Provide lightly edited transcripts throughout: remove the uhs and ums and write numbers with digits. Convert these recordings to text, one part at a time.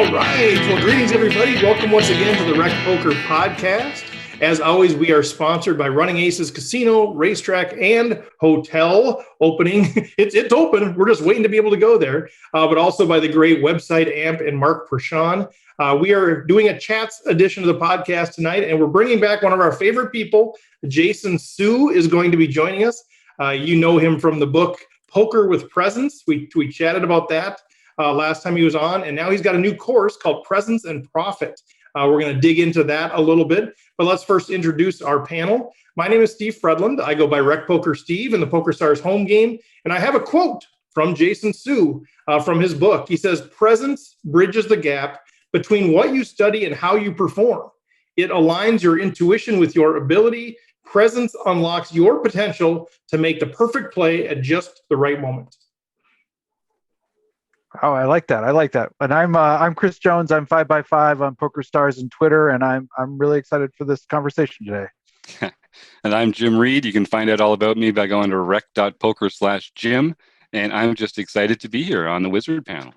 All right. Well, greetings, everybody. Welcome once again to the RecPoker podcast. As always, we are sponsored by Running Aces Casino, Racetrack, and Hotel. Opening. It's open. We're just waiting to be able to go there. But also by the great website AMP and Mark Prashon. We are doing a chats edition of the podcast tonight, and we're bringing back one of our favorite people. Jason Su is going to be joining us. You know him from the book Poker with Presence. We chatted about that last time he was on, and now he's got a new course called Presence and Profit. We're going to dig into that a little bit, but let's first introduce our panel. My name is Steve Fredland. I go by RecPoker Steve in the PokerStars home game, and I have a quote from Jason Su from his book. He says, "Presence bridges the gap between what you study and how you perform. It aligns your intuition with your ability. Presence unlocks your potential to make the perfect play at just the right moment." Oh, I like that. And I'm Chris Jones. I'm 5x5 on PokerStars and Twitter, and I'm really excited for this conversation today. And I'm Jim Reed. You can find out all about me by going to rec.poker/Jim. And I'm just excited to be here on the Wizard panel.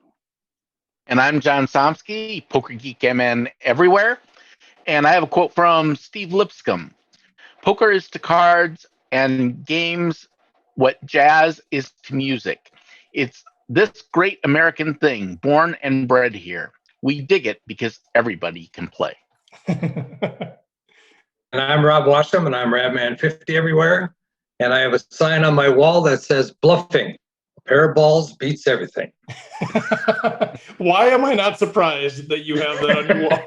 And I'm John Somsky, Poker Geek MN everywhere. And I have a quote from Steve Lipscomb. "Poker is to cards and games what jazz is to music. It's this great American thing, born and bred here. We dig it because everybody can play." And I'm Rob Washam, and I'm Radman50 everywhere. And I have a sign on my wall that says, "Bluffing. A pair of balls beats everything." Why am I not surprised that you have that on your wall?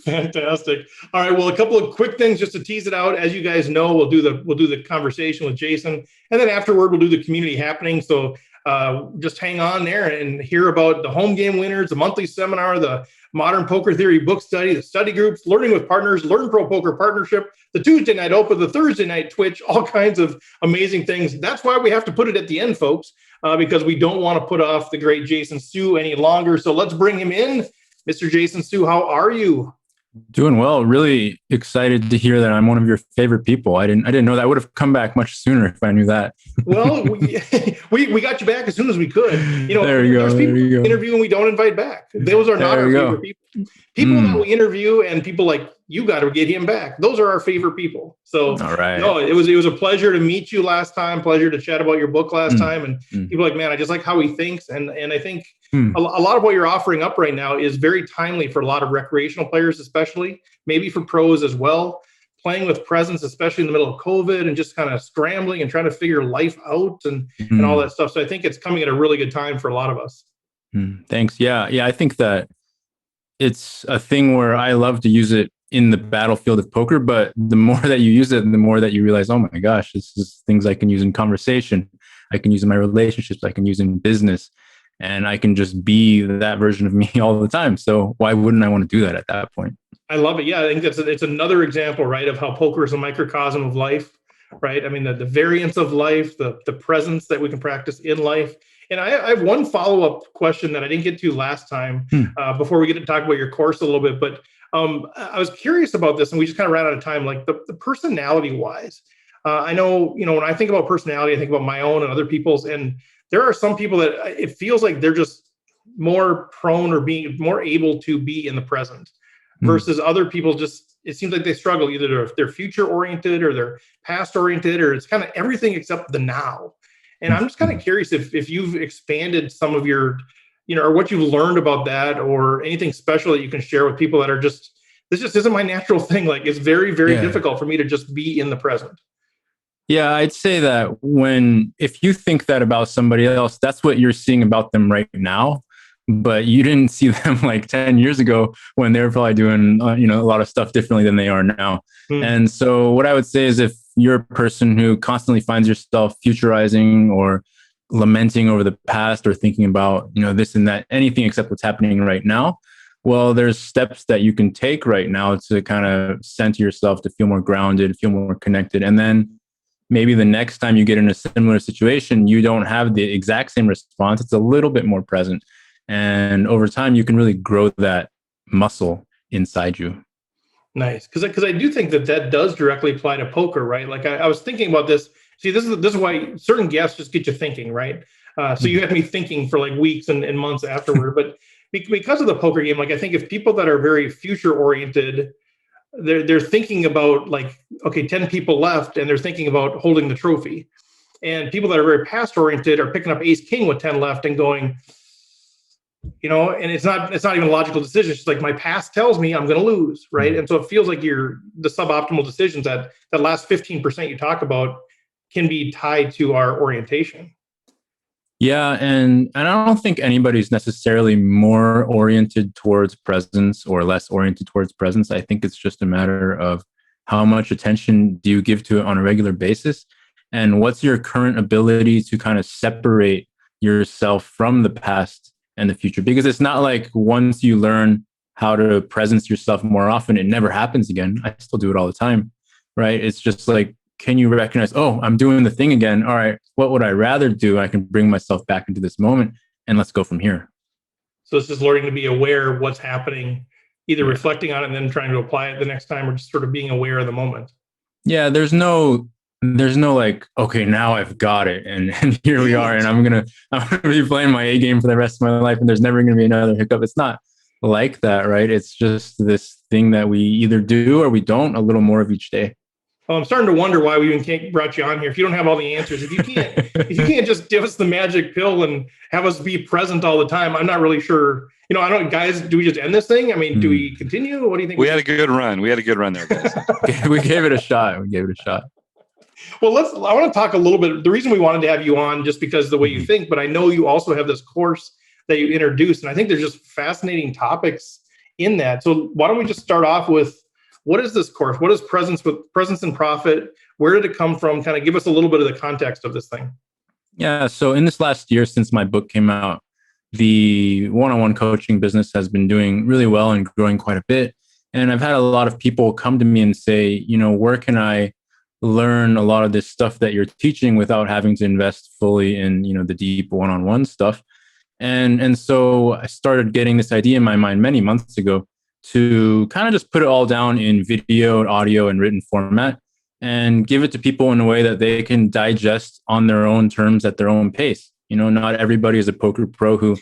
Fantastic. All right. Well, a couple of quick things just to tease it out. As you guys know, we'll do the conversation with Jason, and then afterward we'll do the community happening. So just hang on there and hear about the home game winners, the monthly seminar, the Modern Poker Theory book study, the study groups, Learning with Partners, Learn Pro Poker Partnership, the Tuesday night Open, the Thursday night Twitch, all kinds of amazing things. That's why we have to put it at the end, folks, because we don't want to put off the great Jason Su any longer. So let's bring him in. Mr. Jason Su, how are you? Doing well. Really excited to hear that I'm one of your favorite people. I didn't know that. I would have come back much sooner if I knew that. Well, we got you back as soon as we could. You know, there you there's go. people we interview and we don't invite back. Those are not our favorite people. People that we interview and people like, you got to get him back. Those are our favorite people. So, all right. No, it was a pleasure to meet you last time. Pleasure to chat about your book last time. And people are like, man, I just like how he thinks. And I think a lot of what you're offering up right now is very timely for a lot of recreational players, especially maybe for pros as well. Playing with presence, especially in the middle of COVID and just kind of scrambling and trying to figure life out and all that stuff. So I think it's coming at a really good time for a lot of us. Thanks. Yeah. I think that it's a thing where I love to use it in the battlefield of poker, but the more that you use it, the more that you realize, oh my gosh, this is things I can use in conversation. I can use in my relationships. I can use in business, and I can just be that version of me all the time. So why wouldn't I want to do that at that point? I love it. Yeah, I think it's another example, right, of how poker is a microcosm of life, right? I mean, the variance of life, the presence that we can practice in life. And I have one follow-up question that I didn't get to last time before we get to talk about your course a little bit. But I was curious about this, and we just kind of ran out of time. Like the personality-wise, I know, when I think about personality, I think about my own and other people's. And there are some people that it feels like they're just more prone or being more able to be in the present versus other people just, it seems like they struggle. Either they're future-oriented or they're past-oriented, or it's kind of everything except the now. And I'm just kind of curious if you've expanded some of your, or what you've learned about that, or anything special that you can share with people that are just, this just isn't my natural thing. Like, it's very, very difficult for me to just be in the present. Yeah, I'd say that if you think that about somebody else, that's what you're seeing about them right now. But you didn't see them like 10 years ago when they were probably doing, a lot of stuff differently than they are now. And so what I would say is if you're a person who constantly finds yourself futurizing or lamenting over the past or thinking about, this and that, anything except what's happening right now, well, there's steps that you can take right now to kind of center yourself, to feel more grounded, feel more connected. And then maybe the next time you get in a similar situation, you don't have the exact same response. It's a little bit more present. And over time, you can really grow that muscle inside you. Nice. Because I do think that does directly apply to poker, right? Like I was thinking about this. See, this is why certain guests just get you thinking, right? So you had me thinking for like weeks and months afterward. But because of the poker game, like I think if people that are very future oriented, they're thinking about like, okay, 10 people left, and they're thinking about holding the trophy. And people that are very past oriented are picking up ace king with 10 left and going, and it's not even a logical decision. It's like my past tells me I'm going to lose, right? And so it feels like the suboptimal decisions that last 15% you talk about can be tied to our orientation. Yeah, and I don't think anybody's necessarily more oriented towards presence or less oriented towards presence. I think it's just a matter of how much attention do you give to it on a regular basis, and what's your current ability to kind of separate yourself from the past and the future. Because it's not like once you learn how to presence yourself more often, it never happens again. I still do it all the time, right? It's just like, can you recognize, oh, I'm doing the thing again. All right, what would I rather do? I can bring myself back into this moment and let's go from here. So it's just learning to be aware of what's happening, either reflecting on it and then trying to apply it the next time, or just sort of being aware of the moment. Yeah, there's no like, okay, now I've got it. And here we are. And I'm gonna be playing my A game for the rest of my life. And there's never gonna be another hiccup. It's not like that, right? It's just this thing that we either do or we don't a little more of each day. Well, I'm starting to wonder why we even brought you on here. If you don't have all the answers, if you can't just give us the magic pill and have us be present all the time, I'm not really sure. I don't, guys, do we just end this thing? I mean, do we continue? What do you think? We had a good run. We had a good run there, guys. We gave it a shot. Well, I want to talk a little bit. The reason we wanted to have you on just because of the way you think, but I know you also have this course that you introduced, and I think there's just fascinating topics in that. So why don't we just start off with, what is this course? What is Presence and Profit? Where did it come from? Kind of give us a little bit of the context of this thing. Yeah. So in this last year, since my book came out, the one-on-one coaching business has been doing really well and growing quite a bit. And I've had a lot of people come to me and say, where can I learn a lot of this stuff that you're teaching without having to invest fully in, the deep one-on-one stuff? And so I started getting this idea in my mind many months ago to kind of just put it all down in video, audio, and written format and give it to people in a way that they can digest on their own terms at their own pace. Not everybody is a poker pro who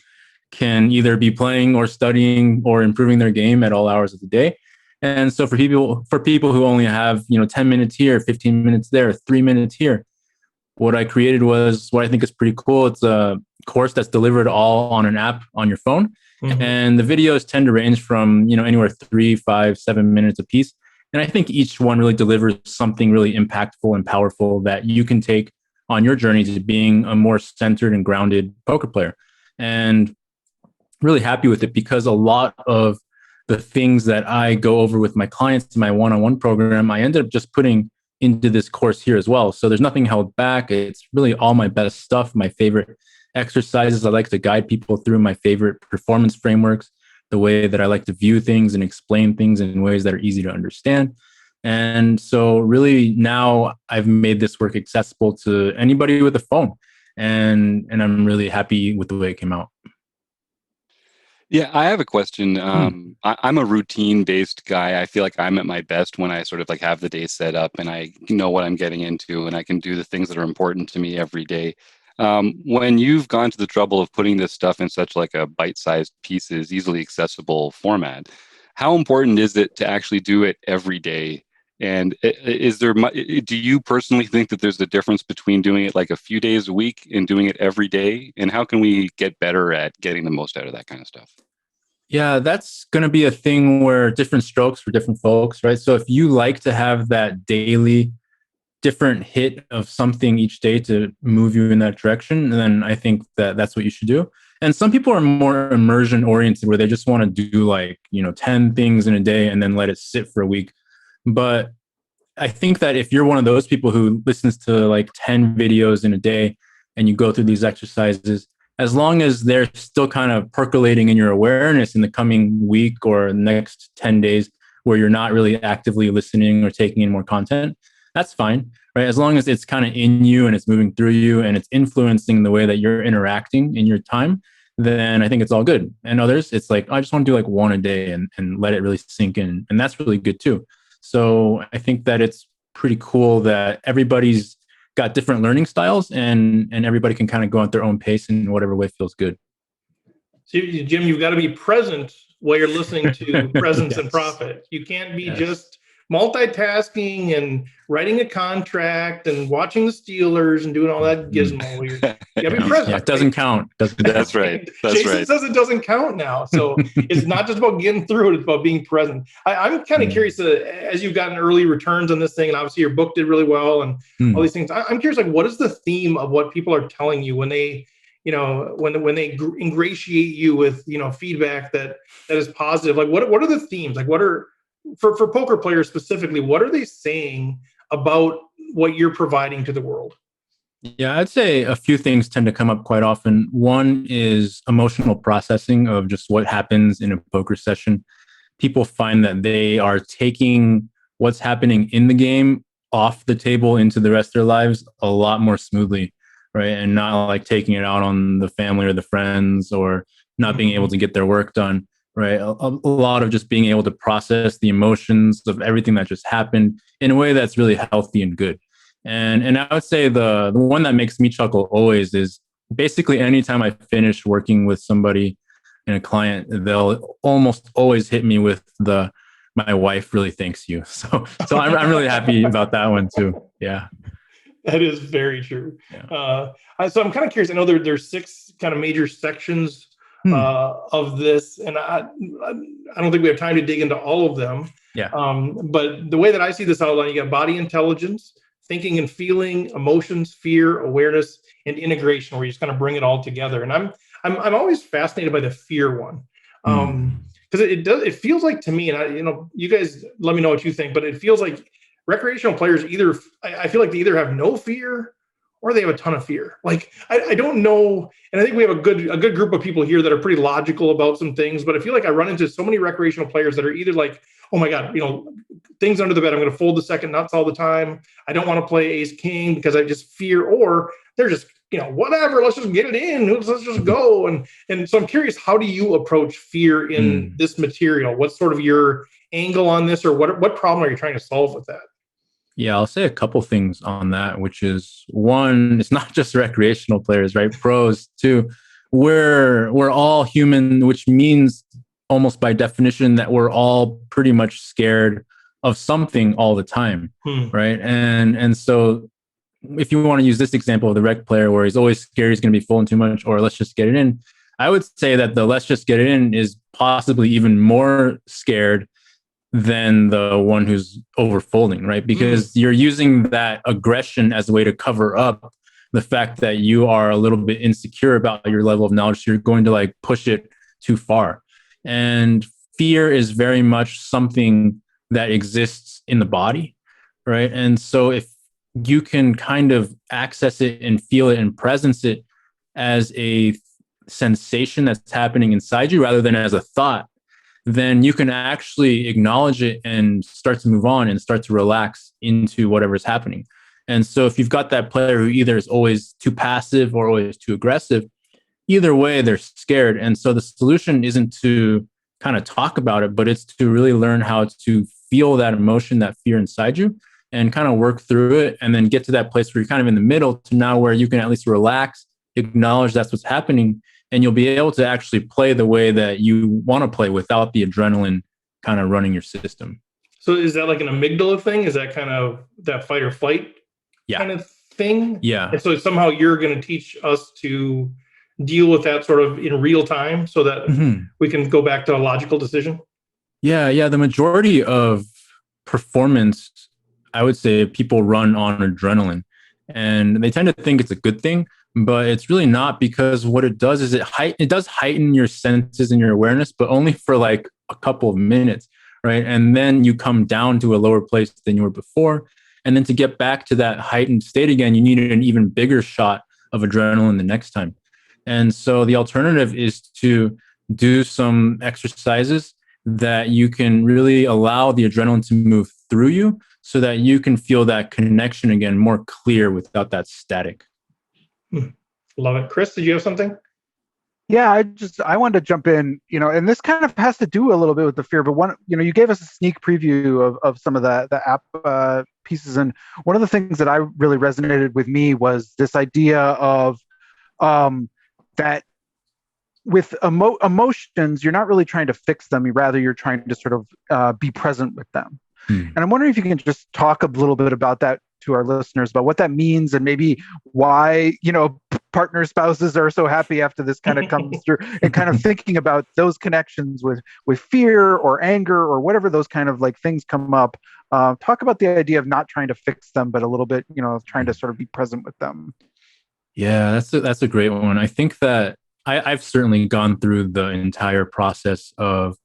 can either be playing or studying or improving their game at all hours of the day. And so for people who only have, 10 minutes here, 15 minutes there, 3 minutes here, what I created was what I think is pretty cool. It's a course that's delivered all on an app on your phone. Mm-hmm. And the videos tend to range from, anywhere 3, 5, 7 minutes a piece. And I think each one really delivers something really impactful and powerful that you can take on your journey to being a more centered and grounded poker player. And really happy with it because a lot of the things that I go over with my clients in my one-on-one program, I ended up just putting into this course here as well. So there's nothing held back. It's really all my best stuff, my favorite exercises. I like to guide people through my favorite performance frameworks, the way that I like to view things and explain things in ways that are easy to understand. And so really now I've made this work accessible to anybody with a phone. And I'm really happy with the way it came out. Yeah, I have a question. I'm a routine-based guy. I feel like I'm at my best when I sort of like have the day set up and I know what I'm getting into and I can do the things that are important to me every day. When you've gone to the trouble of putting this stuff in such like a bite-sized pieces, easily accessible format, how important is it to actually do it every day? And do you personally think that there's a difference between doing it like a few days a week and doing it every day? And how can we get better at getting the most out of that kind of stuff? Yeah, that's going to be a thing where different strokes for different folks, right? So if you like to have that daily different hit of something each day to move you in that direction, then I think that that's what you should do. And some people are more immersion oriented where they just want to do 10 things in a day and then let it sit for a week. But I think that if you're one of those people who listens to 10 videos in a day and you go through these exercises, as long as they're still kind of percolating in your awareness in the coming week or next 10 days where you're not really actively listening or taking in more content, that's fine, right? As long as it's kind of in you and it's moving through you and it's influencing the way that you're interacting in your time, then I think it's all good. And others, it's I just want to do one a day and let it really sink in. And that's really good too. So I think that it's pretty cool that everybody's got different learning styles and everybody can kind of go at their own pace in whatever way feels good. See, Jim, you've got to be present while you're listening to Presence and Profit. You can't be just multitasking and writing a contract and watching the Steelers and doing all that gizmo. You got to be present. Yeah, it doesn't count. That's right. That's Jason right. says it doesn't count now. So it's not just about getting through it. It's about being present. I'm kind of curious, as you've gotten early returns on this thing, and obviously your book did really well and all these things. I'm curious, like, what is the theme of what people are telling you when they, when they ingratiate you with, feedback that is positive? Like, what are the themes? Like, what are, for poker players specifically, what are they saying about what you're providing to the world? Yeah, I'd say a few things tend to come up quite often. One is emotional processing of just what happens in a poker session. People find that they are taking what's happening in the game off the table into the rest of their lives a lot more smoothly, right? And not like taking it out on the family or the friends, or not being able to get their work done, right? A lot of just being able to process the emotions of everything that just happened in a way that's really healthy and good. And I would say the one that makes me chuckle always is basically anytime I finish working with somebody and a client, they'll almost always hit me with my wife really thanks you. So I'm really happy about that one too. Yeah. That is very true. Yeah. So I'm kind of curious. I know there's 6 kind of major sections of this, and I don't think we have time to dig into all of them. Yeah. But the way that I see this outline, you got body intelligence, thinking and feeling, emotions, fear, awareness, and integration, where you just kind of bring it all together. And I'm always fascinated by the fear one. Because it feels like to me, and you guys let me know what you think, but it feels like recreational players I feel like they either have no fear or they have a ton of fear. Like, I don't know. And I think we have a good group of people here that are pretty logical about some things, but I feel like I run into so many recreational players that are either like, oh my God, things under the bed, I'm going to fold the second nuts all the time. I don't want to play ace king because I just fear, or they're just, whatever, let's just get it in. Let's just go. And so I'm curious, how do you approach fear in this material? What's sort of your angle on this, or what problem are you trying to solve with that? Yeah, I'll say a couple things on that, which is, one, it's not just recreational players, right? Pros too. We're all human, which means almost by definition that we're all pretty much scared of something all the time, right? And so if you want to use this example of the rec player where he's always scared he's going to be folding too much, or let's just get it in, I would say that the let's just get it in is possibly even more scared than the one who's overfolding, right? Because you're using that aggression as a way to cover up the fact that you are a little bit insecure about your level of knowledge. So you're going to like push it too far. And fear is very much something that exists in the body, right? And so if you can kind of access it and feel it and presence it as a sensation that's happening inside you rather than as a thought, then you can actually acknowledge it and start to move on and start to relax into whatever's happening. And so if you've got that player who either is always too passive or always too aggressive, either way, they're scared. And so the solution isn't to kind of talk about it, but it's to really learn how to feel that emotion, that fear inside you, and kind of work through it, and then get to that place where you're kind of in the middle to now where you can at least relax, acknowledge that's what's happening, and you'll be able to actually play the way that you want to play without the adrenaline kind of running your system. So is that like an amygdala thing? Is that kind of that fight or flight kind of thing? Yeah. And so somehow you're going to teach us to deal with that sort of in real time so that we can go back to a logical decision? Yeah. The majority of performance, I would say, people run on adrenaline, and they tend to think it's a good thing, but it's really not, because what it does is it does heighten your senses and your awareness, but only for like a couple of minutes, right? And then you come down to a lower place than you were before. And then to get back to that heightened state again, you need an even bigger shot of adrenaline the next time. And so the alternative is to do some exercises that you can really allow the adrenaline to move through you so that you can feel that connection again more clear without that static. Love it. Chris, did you have something? Yeah, I wanted to jump in, and this kind of has to do a little bit with the fear, but you gave us a sneak preview of some of the app pieces. And one of the things that I really resonated with me was this idea of that with emotions, you're not really trying to fix them. You're trying to sort of be present with them. And I'm wondering if you can just talk a little bit about that to our listeners, about what that means, and maybe why, partners, spouses are so happy after this kind of comes through, and kind of thinking about those connections with fear or anger or whatever those kind of like things come up. Talk about the idea of not trying to fix them, but a little bit, trying to sort of be present with them. Yeah, that's a great one. I think that I've certainly gone through the entire process of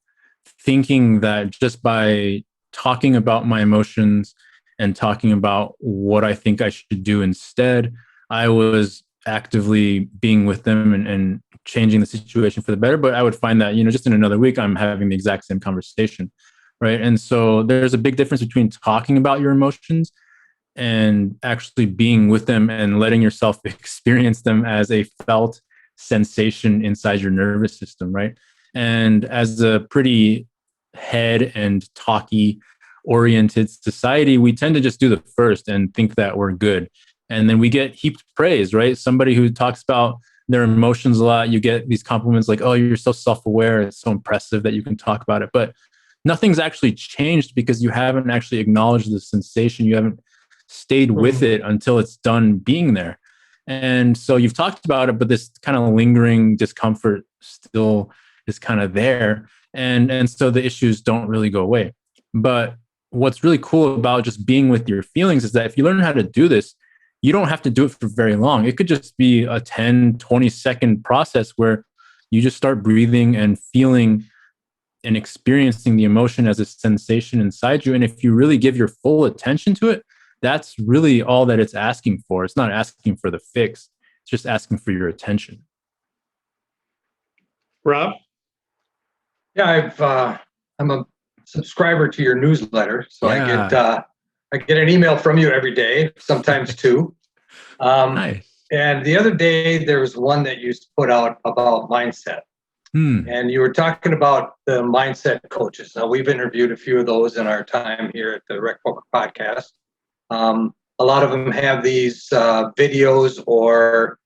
thinking that just by talking about my emotions and talking about what I think I should do instead, I was actively being with them and changing the situation for the better. But I would find that, just in another week, I'm having the exact same conversation. Right. And so there's a big difference between talking about your emotions and actually being with them and letting yourself experience them as a felt sensation inside your nervous system. Right. And as a pretty head and talky oriented society, we tend to just do the first and think that we're good. And then we get heaped praise, right? Somebody who talks about their emotions a lot, you get these compliments like, oh, you're so self-aware. It's so impressive that you can talk about it. But nothing's actually changed because you haven't actually acknowledged the sensation. You haven't stayed with it until it's done being there. And so you've talked about it, but this kind of lingering discomfort still is kind of there. And so the issues don't really go away. But what's really cool about just being with your feelings is that if you learn how to do this, you don't have to do it for very long. It could just be a 10, 20-second process where you just start breathing and feeling and experiencing the emotion as a sensation inside you. And if you really give your full attention to it, that's really all that it's asking for. It's not asking for the fix. It's just asking for your attention. Rob? Yeah, I'm a subscriber to your newsletter, so Yeah. I get an email from you every day, sometimes two. Nice. And the other day there was one that you put out about mindset, and you were talking about the mindset coaches. Now, we've interviewed a few of those in our time here at the RecPoker podcast. A lot of them have these videos or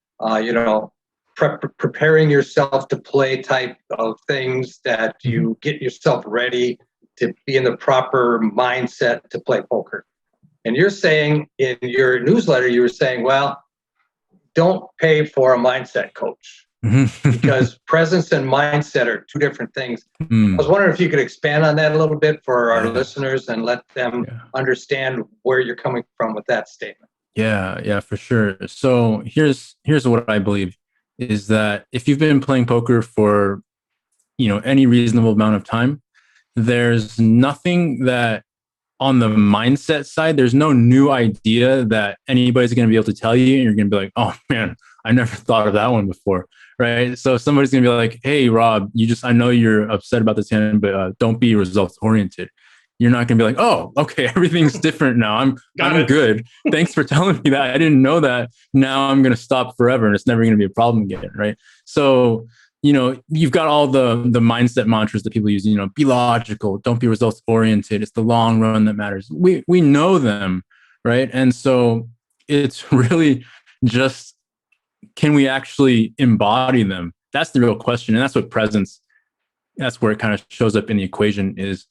preparing yourself to play type of things that you get yourself ready to be in the proper mindset to play poker. And you're saying in your newsletter, you were saying, well, don't pay for a mindset coach because presence and mindset are two different things. I was wondering if you could expand on that a little bit for our listeners and let them understand where you're coming from with that statement. Yeah, for sure. So here's what I believe is that if you've been playing poker for, any reasonable amount of time, there's nothing that on the mindset side, there's no new idea that anybody's going to be able to tell you. And you're going to be like, oh man, I never thought of that one before. Right. So somebody's going to be like, hey, Rob, I know you're upset about this hand, but don't be results oriented. You're not going to be like, oh, okay, everything's different now. I'm good. Thanks for telling me that. I didn't know that. Now I'm going to stop forever and it's never going to be a problem again. Right. So, you've got all the mindset mantras that people use, be logical, don't be results oriented. It's the long run that matters. We know them. Right. And so it's really just, can we actually embody them? That's the real question. And that's what presence, that's where it kind of shows up in the equation is,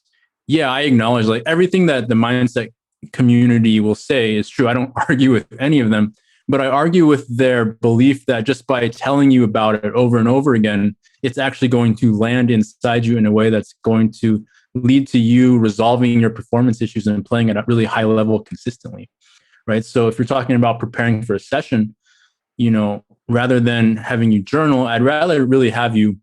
yeah, I acknowledge like everything that the mindset community will say is true. I don't argue with any of them, but I argue with their belief that just by telling you about it over and over again, it's actually going to land inside you in a way that's going to lead to you resolving your performance issues and playing at a really high level consistently, right? So if you're talking about preparing for a session, rather than having you journal, I'd rather really have you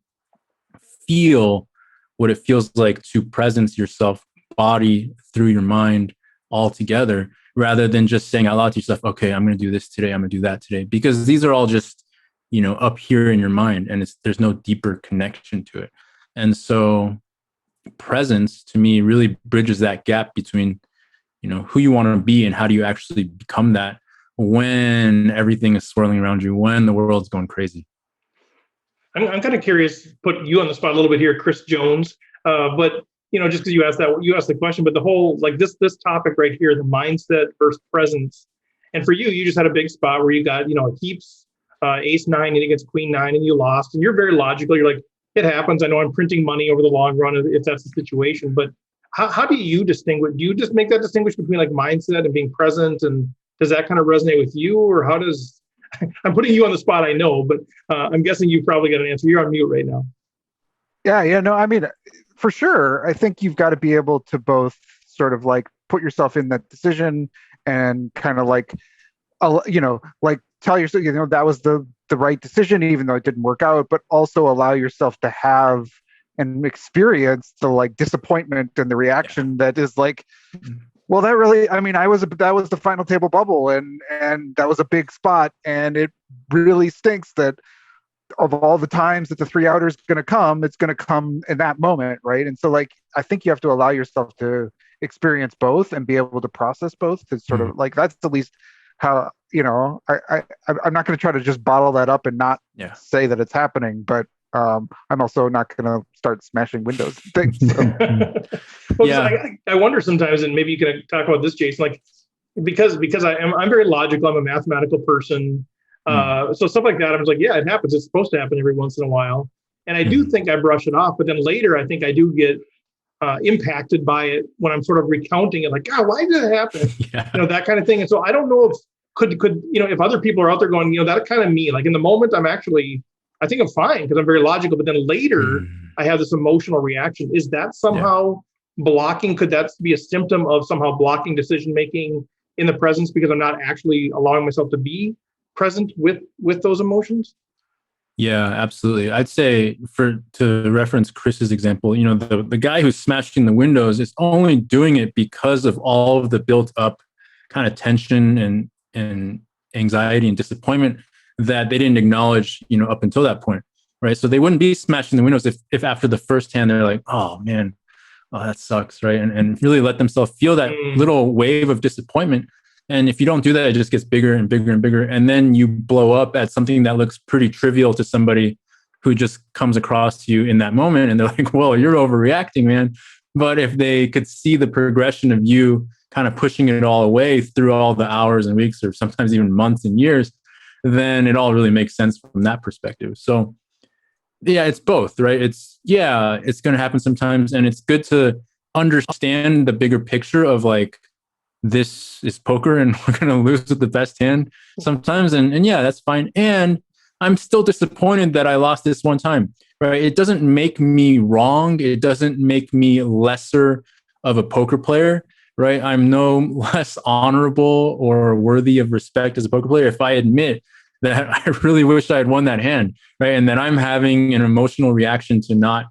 feel what it feels like to presence yourself, body through your mind all together, rather than just saying out loud to yourself, okay, I'm going to do this today, I'm going to do that today, because these are all just, up here in your mind and there's no deeper connection to it. And so presence to me really bridges that gap between, who you want to be and how do you actually become that when everything is swirling around you, when the world's going crazy. I'm kind of curious, put you on the spot a little bit here, Chris Jones, but just because you asked the question, but the whole, like this topic right here, the mindset versus presence. And for you just had a big spot where you got, heaps ace nine against queen nine and you lost, and you're very logical. You're like, it happens. I know I'm printing money over the long run if that's the situation. But how do you distinguish? Do you just make that distinguish between like mindset and being present? And does that kind of resonate with you, or how does? I'm putting you on the spot, I know, but I'm guessing you probably got an answer. You're on mute right now. Yeah, no, I mean, for sure. I think you've got to be able to both sort of like put yourself in that decision and kind of like, like tell yourself, that was the right decision, even though it didn't work out, but also allow yourself to have and experience the like disappointment and the reaction that is like, well, that really, I mean, that was the final table bubble, and that was a big spot, and it really stinks that of all the times that the 3-outer is going to come, it's going to come in that moment, right? And so, like, I think you have to allow yourself to experience both and be able to process both to sort of like, that's at least how, I'm not going to try to just bottle that up and not say that it's happening, but I'm also not going to start smashing windows and things. So. Well, I wonder sometimes, and maybe you can talk about this, Jason, like, because I'm very logical. I'm a mathematical person. So stuff like that, I was like, yeah, it happens. It's supposed to happen every once in a while. And I do think I brush it off, but then later I think I do get impacted by it when I'm sort of recounting it, like, God, why did it happen? That kind of thing. And so I don't know if if other people are out there going, that kind of me, like in the moment, I think I'm fine because I'm very logical, but then later I have this emotional reaction. Is that somehow blocking? Could that be a symptom of somehow blocking decision-making in the presence because I'm not actually allowing myself to be present with those emotions? Yeah, absolutely. I'd say to reference Chris's example, the guy who's smashing the windows is only doing it because of all of the built up kind of tension and anxiety and disappointment that they didn't acknowledge, up until that point, right? So they wouldn't be smashing the windows if after the first hand they're like, oh man, that sucks, right? And really let themselves feel that little wave of disappointment. And if you don't do that, it just gets bigger and bigger and bigger. And then you blow up at something that looks pretty trivial to somebody who just comes across to you in that moment. And they're like, well, you're overreacting, man. But if they could see the progression of you kind of pushing it all away through all the hours and weeks, or sometimes even months and years, then it all really makes sense from that perspective. So yeah, it's both, right? It's going to happen sometimes. And it's good to understand the bigger picture of like, this is poker and we're going to lose with the best hand sometimes. And yeah, that's fine. And I'm still disappointed that I lost this one time, right? It doesn't make me wrong. It doesn't make me lesser of a poker player, right? I'm no less honorable or worthy of respect as a poker player if I admit that I really wish I had won that hand, right? And that I'm having an emotional reaction to not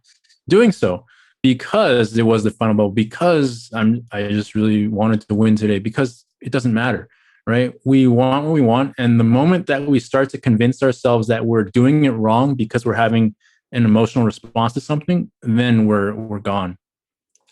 doing so because it was the final ball, because I just really wanted to win today, because it doesn't matter, right? We want what we want. And the moment that we start to convince ourselves that we're doing it wrong because we're having an emotional response to something, then we're gone.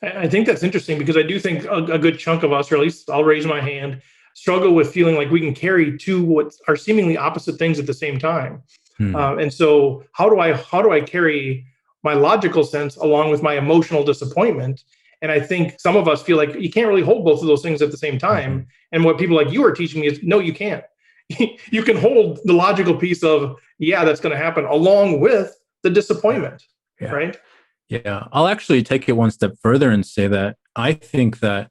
I think that's interesting because I do think a good chunk of us, or at least I'll raise my hand, struggle with feeling like we can carry two what are seemingly opposite things at the same time. And so how do I carry my logical sense along with my emotional disappointment? And I think some of us feel like you can't really hold both of those things at the same time. And what people like you are teaching me is, no, you can't. You can hold the logical piece of, that's going to happen along with the disappointment, right? Yeah, I'll actually take it one step further and say that I think that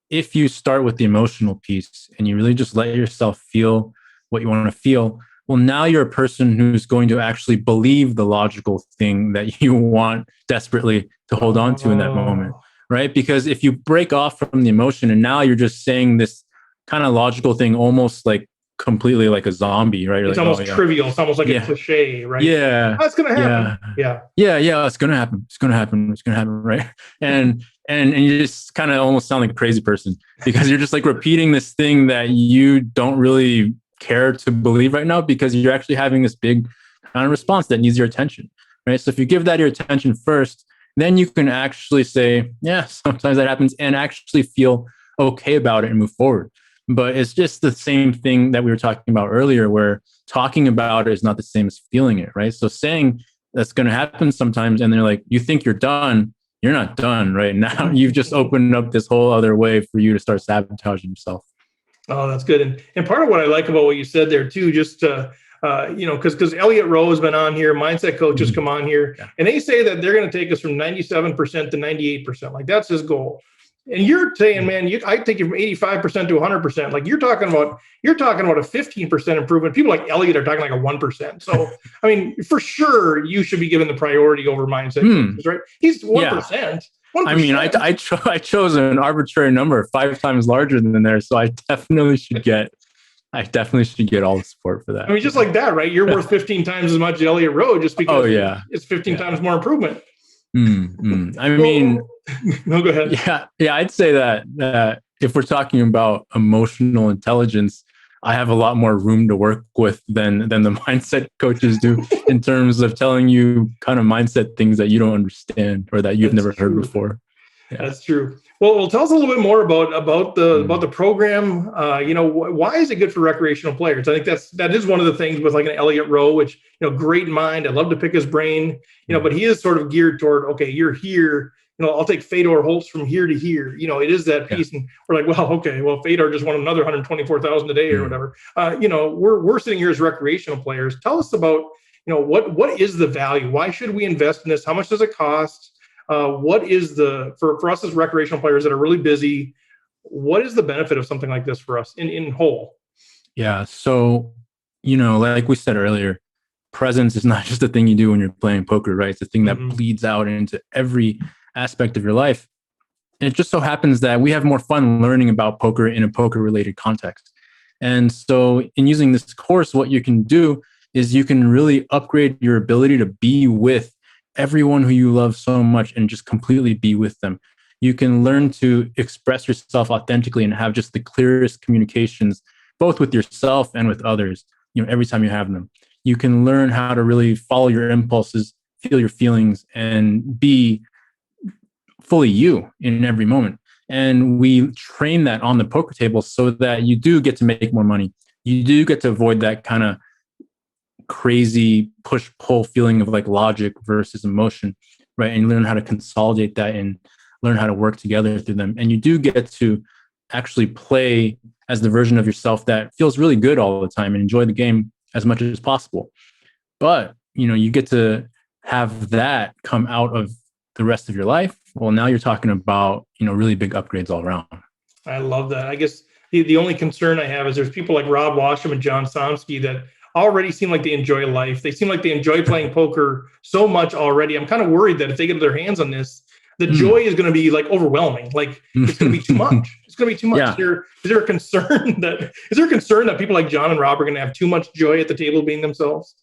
if you start with the emotional piece and you really just let yourself feel what you want to feel, well, now you're a person who's going to actually believe the logical thing that you want desperately to hold on to in that moment, right? Because if you break off from the emotion and now you're just saying this kind of logical thing, almost like completely like a zombie, right? You're it's like, almost trivial. It's almost like a cliche, right? Yeah. That's going to happen. Yeah. It's going to happen. It's going to happen. It's going to happen, right? And you just kind of almost sound like a crazy person because you're just like repeating this thing that you don't really care to believe right now because you're actually having this big kind of response that needs your attention, right? So if you give that your attention first, then you can actually say, yeah, sometimes that happens, and actually feel okay about it and move forward. But it's just the same thing that we were talking about earlier, where talking about it is not the same as feeling it, right? So saying that's going to happen sometimes, and they're like, you think you're done, you're not done, right? Now you've just opened up this whole other way for you to start sabotaging yourself. Oh, that's good. And part of what I like about what you said there too, just to because Elliot Rowe has been on here, mindset coaches come on here, and they say that they're going to take us from 97% to 98%. Like that's his goal. And you're saying, man, I take you from 85% to 100%. Like you're talking about a 15% improvement. People like Elliot are talking like a 1%. So, I mean, for sure, you should be given the priority over mindset coaches, right? He's 1%. Yeah. 1%. I mean, I chose an arbitrary number 5 times larger than there, so I definitely should get all the support for that. I mean, just like that, right? You're worth 15 times as much as Elliot Rowe just because it's 15 times more improvement. I mean, no, go ahead. Yeah, I'd say that if we're talking about emotional intelligence, I have a lot more room to work with than the mindset coaches do in terms of telling you kind of mindset things that you don't understand or that you've never heard before. Yeah. That's true. Well, tell us a little bit more about the program. Why is it good for recreational players? I think that is one of the things with like an Elliot Rowe, which great mind. I love to pick his brain. But he is sort of geared toward, okay, you're here. I'll take Fedor Holtz from here to here. It is that piece, and we're like, Fedor just won another 124,000 a day or whatever. We're sitting here as recreational players. Tell us about what is the value? Why should we invest in this? How much does it cost? What is for us as recreational players that are really busy, what is the benefit of something like this for us in whole? Yeah. So, like we said earlier, presence is not just a thing you do when you're playing poker, right? It's a thing that bleeds out into every aspect of your life. And it just so happens that we have more fun learning about poker in a poker related context. And so in using this course, what you can do is you can really upgrade your ability to be with everyone who you love so much and just completely be with them. You can learn to express yourself authentically and have just the clearest communications, both with yourself and with others, every time you have them. You can learn how to really follow your impulses, feel your feelings, and be fully you in every moment. And we train that on the poker table so that you do get to make more money. You do get to avoid that kind of crazy push-pull feeling of like logic versus emotion, right? And you learn how to consolidate that and learn how to work together through them. And you do get to actually play as the version of yourself that feels really good all the time and enjoy the game as much as possible. But, you get to have that come out of the rest of your life. Well, now you're talking about, really big upgrades all around. I love that. I guess the only concern I have is there's people like Rob Washam and John Somsky that already seem like they enjoy life. They seem like they enjoy playing poker so much already. I'm kind of worried that if they get their hands on this, the joy is going to be like overwhelming. Like it's going to be too much. It's going to be too much. Yeah. Is there a concern that people like John and Rob are going to have too much joy at the table being themselves?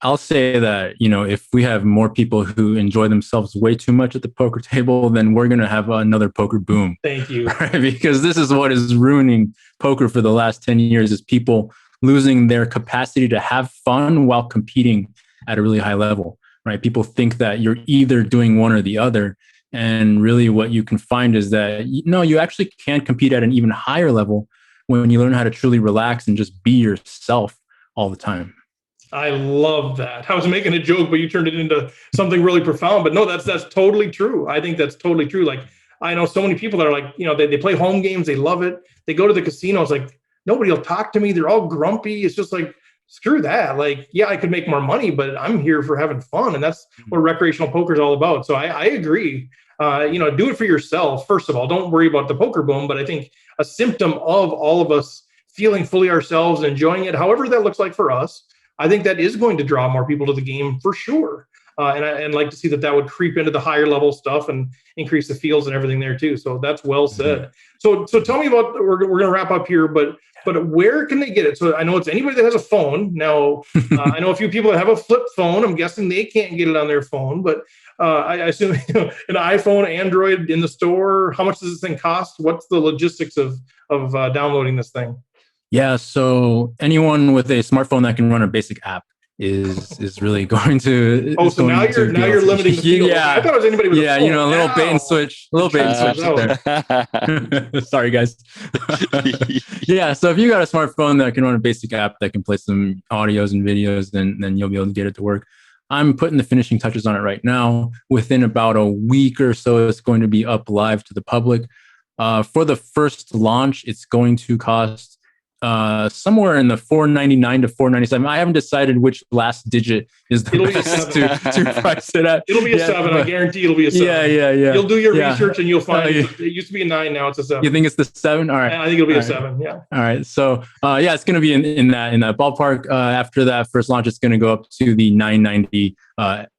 I'll say that, if we have more people who enjoy themselves way too much at the poker table, then we're going to have another poker boom. Thank you. Right? Because this is what is ruining poker for the last 10 years is people losing their capacity to have fun while competing at a really high level, right? People think that you're either doing one or the other. And really what you can find is that, you actually can compete at an even higher level when you learn how to truly relax and just be yourself all the time. I love that. I was making a joke, but you turned it into something really profound. But no, that's totally true. I think that's totally true. Like I know so many people that are like, they play home games. They love it. They go to the casinos. Like nobody will talk to me. They're all grumpy. It's just like, screw that. Like, yeah, I could make more money, but I'm here for having fun. And that's what recreational poker is all about. So I agree. Do it for yourself. First of all, don't worry about the poker boom. But I think a symptom of all of us feeling fully ourselves and enjoying it, however that looks like for us, I think that is going to draw more people to the game for sure. And I'd like to see that would creep into the higher level stuff and increase the fields and everything there too. So that's well said. So tell me about, we're going to wrap up here, but where can they get it? So I know it's anybody that has a phone. Now, I know a few people that have a flip phone. I'm guessing they can't get it on their phone, but I assume an iPhone, Android in the store. How much does this thing cost? What's the logistics of downloading this thing? Yeah, so anyone with a smartphone that can run a basic app is really going to. Oh, so now you're limiting the field. Yeah, I thought it was anybody with a phone. a little bait and switch, there. Sorry, guys. Yeah, so if you got a smartphone that can run a basic app that can play some audios and videos, then you'll be able to get it to work. I'm putting the finishing touches on it right now. Within about a week or so, it's going to be up live to the public. For the first launch, it's going to cost somewhere in the 499 to 497. I haven't decided which last digit is the best to price it at. It'll be a 7. I guarantee it'll be a 7. Yeah. You'll do your research and you'll find it used to be a 9. Now it's a 7. You think it's the 7? All right. I think it'll be a 7. Yeah. All right. So it's going to be in that ballpark. After that first launch, it's going to go up to the 990.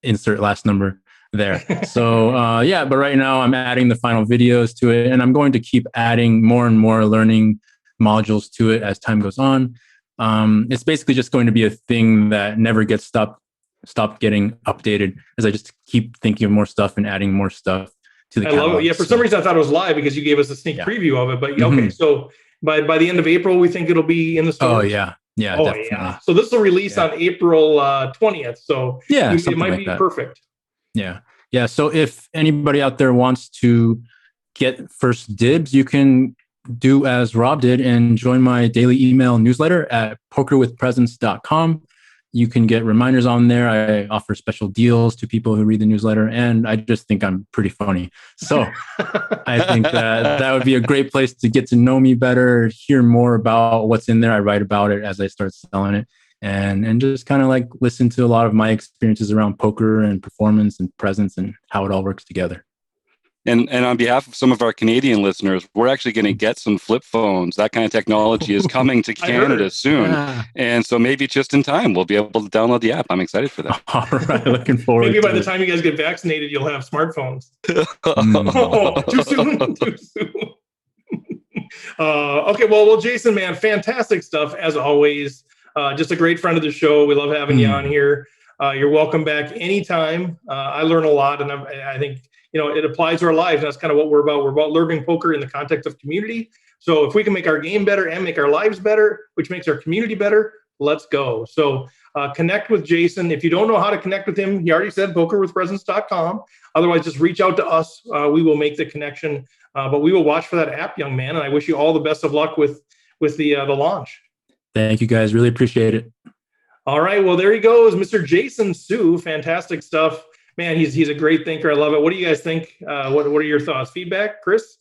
Insert last number there. So but right now I'm adding the final videos to it, and I'm going to keep adding more and more learning modules to it as time goes on. It's basically just going to be a thing that never gets stopped getting updated, as I just keep thinking of more stuff and adding more stuff to the catalog. I love it. Yeah, for some reason I thought it was live because you gave us a sneak preview of it. But okay, so by the end of April, we think it'll be in the stores. Oh yeah, definitely. Yeah. So this will release on April 20th. So it might be perfect. Yeah. So if anybody out there wants to get first dibs, you can do as Rob did and join my daily email newsletter at pokerwithpresence.com. You can get reminders on there. I offer special deals to people who read the newsletter, and I just think I'm pretty funny. So I think that would be a great place to get to know me better, hear more about what's in there. I write about it as I start selling it, and just kind of like listen to a lot of my experiences around poker and performance and presence and how it all works together. And on behalf of some of our Canadian listeners, we're actually going to get some flip phones. That kind of technology is coming to Canada soon. Yeah. And so maybe just in time, we'll be able to download the app. I'm excited for that. All right. Looking forward Maybe by the time you guys get vaccinated, you'll have smartphones. Too soon. Too soon. Okay. Well, Jason, man, fantastic stuff as always. Just a great friend of the show. We love having you on here. You're welcome back anytime. I learn a lot, and I think it applies to our lives. And that's kind of what we're about. We're about learning poker in the context of community. So if we can make our game better and make our lives better, which makes our community better, let's go. So connect with Jason. If you don't know how to connect with him, he already said pokerwithpresence.com. Otherwise, just reach out to us. We will make the connection. But we will watch for that app, young man. And I wish you all the best of luck with the launch. Thank you, guys. Really appreciate it. All right. Well, there he goes, Mr. Jason Su. Fantastic stuff. Man, he's a great thinker. I love it. What do you guys think? What are your thoughts? Feedback, Chris?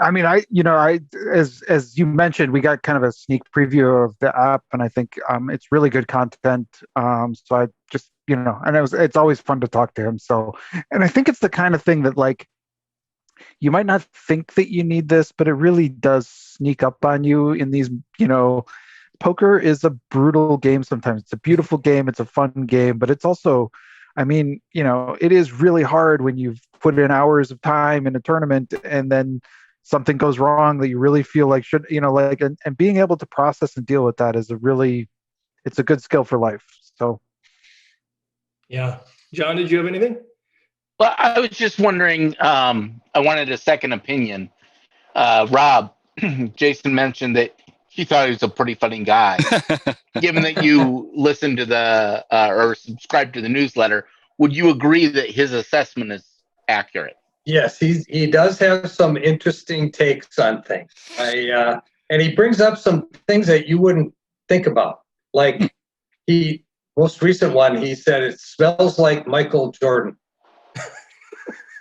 I mean, as you mentioned, we got kind of a sneak preview of the app, and I think it's really good content. So I just, and it's always fun to talk to him. So, and I think it's the kind of thing that like you might not think that you need this, but it really does sneak up on you in these, poker is a brutal game sometimes. It's a beautiful game. It's a fun game, but it's also, it is really hard when you've put in hours of time in a tournament and then something goes wrong that you really feel like and being able to process and deal with that is it's a good skill for life. So. Yeah. John, did you have anything? Well, I was just wondering, I wanted a second opinion. Rob, Jason mentioned that he thought he was a pretty funny guy. Given that you listen to or subscribe to the newsletter, would you agree that his assessment is accurate? Yes, he does have some interesting takes on things. And he brings up some things that you wouldn't think about. Like most recent one, he said it smells like Michael Jordan.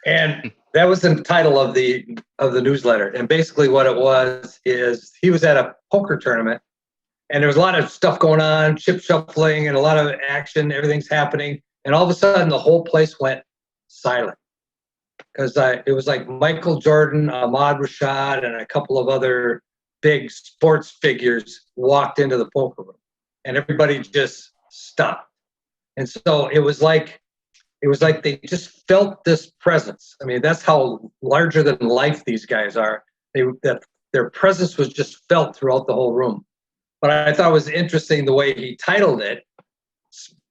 And that was the title of the newsletter. And basically what it was is he was at a poker tournament and there was a lot of stuff going on, chip shuffling and a lot of action, everything's happening. And all of a sudden the whole place went silent. Because it was like Michael Jordan, Ahmad Rashad, and a couple of other big sports figures walked into the poker room. And everybody just stopped. And so it was like they just felt this presence. I mean, that's how larger than life these guys are. Their presence was just felt throughout the whole room. But I thought it was interesting the way he titled it,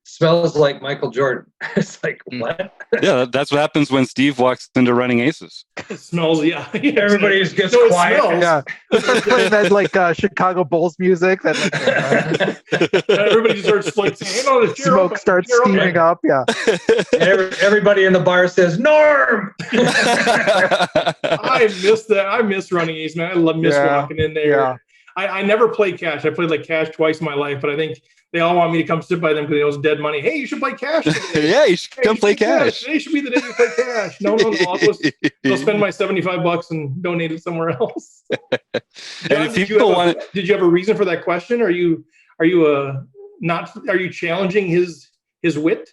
Smells Like Michael Jordan. It's like, what? Yeah, that's what happens when Steve walks into running aces. It smells, yeah. Everybody just gets quiet. Yeah. Starts playing that like Chicago Bulls music. That everybody just starts like saying, the smoke starts steaming up. Yeah. Everybody in the bar says, Norm! I miss that. I miss running ace, man. I miss walking in there. I never play cash. I played like cash twice in my life, but I think they all want me to come sit by them because they know it's dead money. Hey, you should play cash today. Yeah, you should Hey, come you play should cash. Today should be the day you play cash. No. I'll spend my $75 and donate it somewhere else. John, if people want to, did you have a reason for that question? Are you challenging his wit?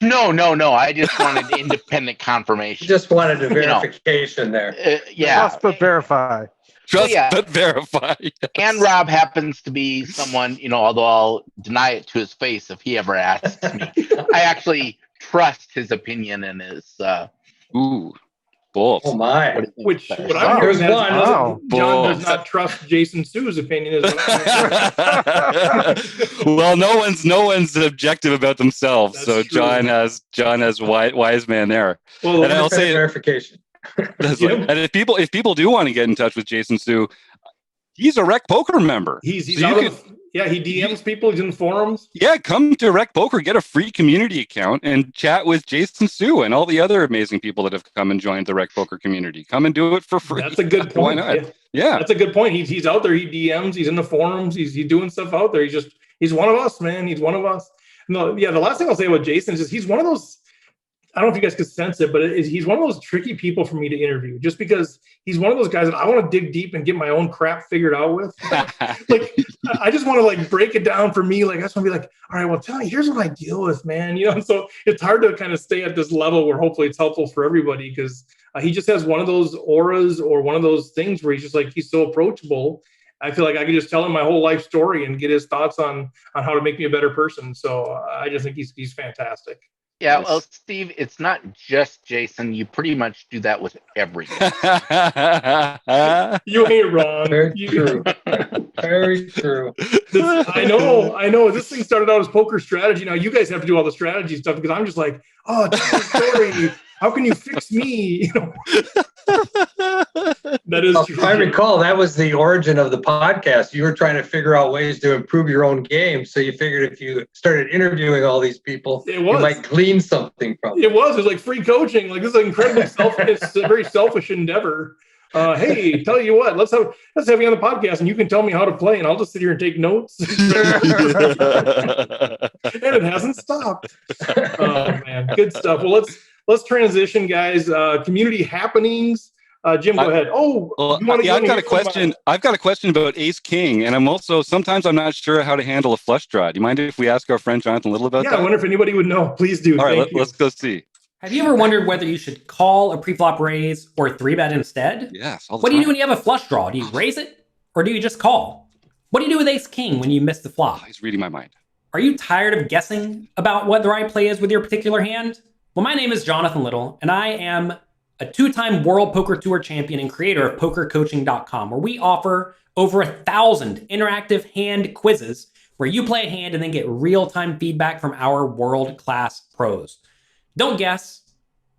No. I just wanted independent confirmation. Just wanted a verification there. Yeah. Trust but verify. trust but verify. Yes. And Rob happens to be someone, although I'll deny it to his face if he ever asks me. I actually trust his opinion and his. Ooh, bold. Oh my! What I'm hearing is Wow. John does not trust Jason Sue's opinion. Well, no one's objective about themselves. That's so true. John has wise man there. Well, And I'll say verification. and if people do want to get in touch with Jason Sue, he's a RecPoker member. he's So out you of, yeah, he DMs people. He's in forums. Yeah, come to RecPoker, get a free community account, and chat with Jason Sue and all the other amazing people that have come and joined the RecPoker community. Come and do it for free. That's a good point. Why not? Yeah. That's a good point. He's out there. He DMs. He's in the forums. He's doing stuff out there. He's one of us, man. He's one of us. No, yeah. The last thing I'll say about Jason is just, he's one of those. I don't know if you guys could sense it, but he's one of those tricky people for me to interview, just because he's one of those guys that I want to dig deep and get my own crap figured out with. Like, I just want to like break it down for me. Like, I just want to be like, all right, well, tell me, here's what I deal with, man. So it's hard to kind of stay at this level where hopefully it's helpful for everybody, because he just has one of those auras or one of those things where he's just like, he's so approachable. I feel like I could just tell him my whole life story and get his thoughts on how to make me a better person. So I just think he's fantastic. Yeah, well, Steve, it's not just Jason. You pretty much do that with everything. You ain't wrong. Very true. Very true. I know. This thing started out as poker strategy. Now you guys have to do all the strategy stuff, because I'm just like, oh, tell the story. How can you fix me? That is true. If I recall, that was the origin of the podcast. You were trying to figure out ways to improve your own game. So you figured if you started interviewing all these people, you might glean something from them. It was like free coaching. Like, this is incredibly it's a very selfish endeavor. Hey, tell you what, let's have you on the podcast, and you can tell me how to play, and I'll just sit here and take notes. And it hasn't stopped. Oh man, good stuff. Well, let's transition, guys. Community happenings. Jim, go ahead. I've got a question. I've got a question about Ace King, and sometimes I'm not sure how to handle a flush draw. Do you mind if we ask our friend Jonathan Little about that? Yeah, I wonder if anybody would know. Please do. All right, let's go see. Have you ever wondered whether you should call a pre-flop raise or 3-bet instead? Yes. What do you do when you have a flush draw? Do you raise it or do you just call? What do you do with Ace King when you miss the flop? Oh, he's reading my mind. Are you tired of guessing about what the right play is with your particular hand? Well, my name is Jonathan Little, and I am a 2-time World Poker Tour champion and creator of PokerCoaching.com, where we offer over 1,000 interactive hand quizzes where you play a hand and then get real-time feedback from our world-class pros. Don't guess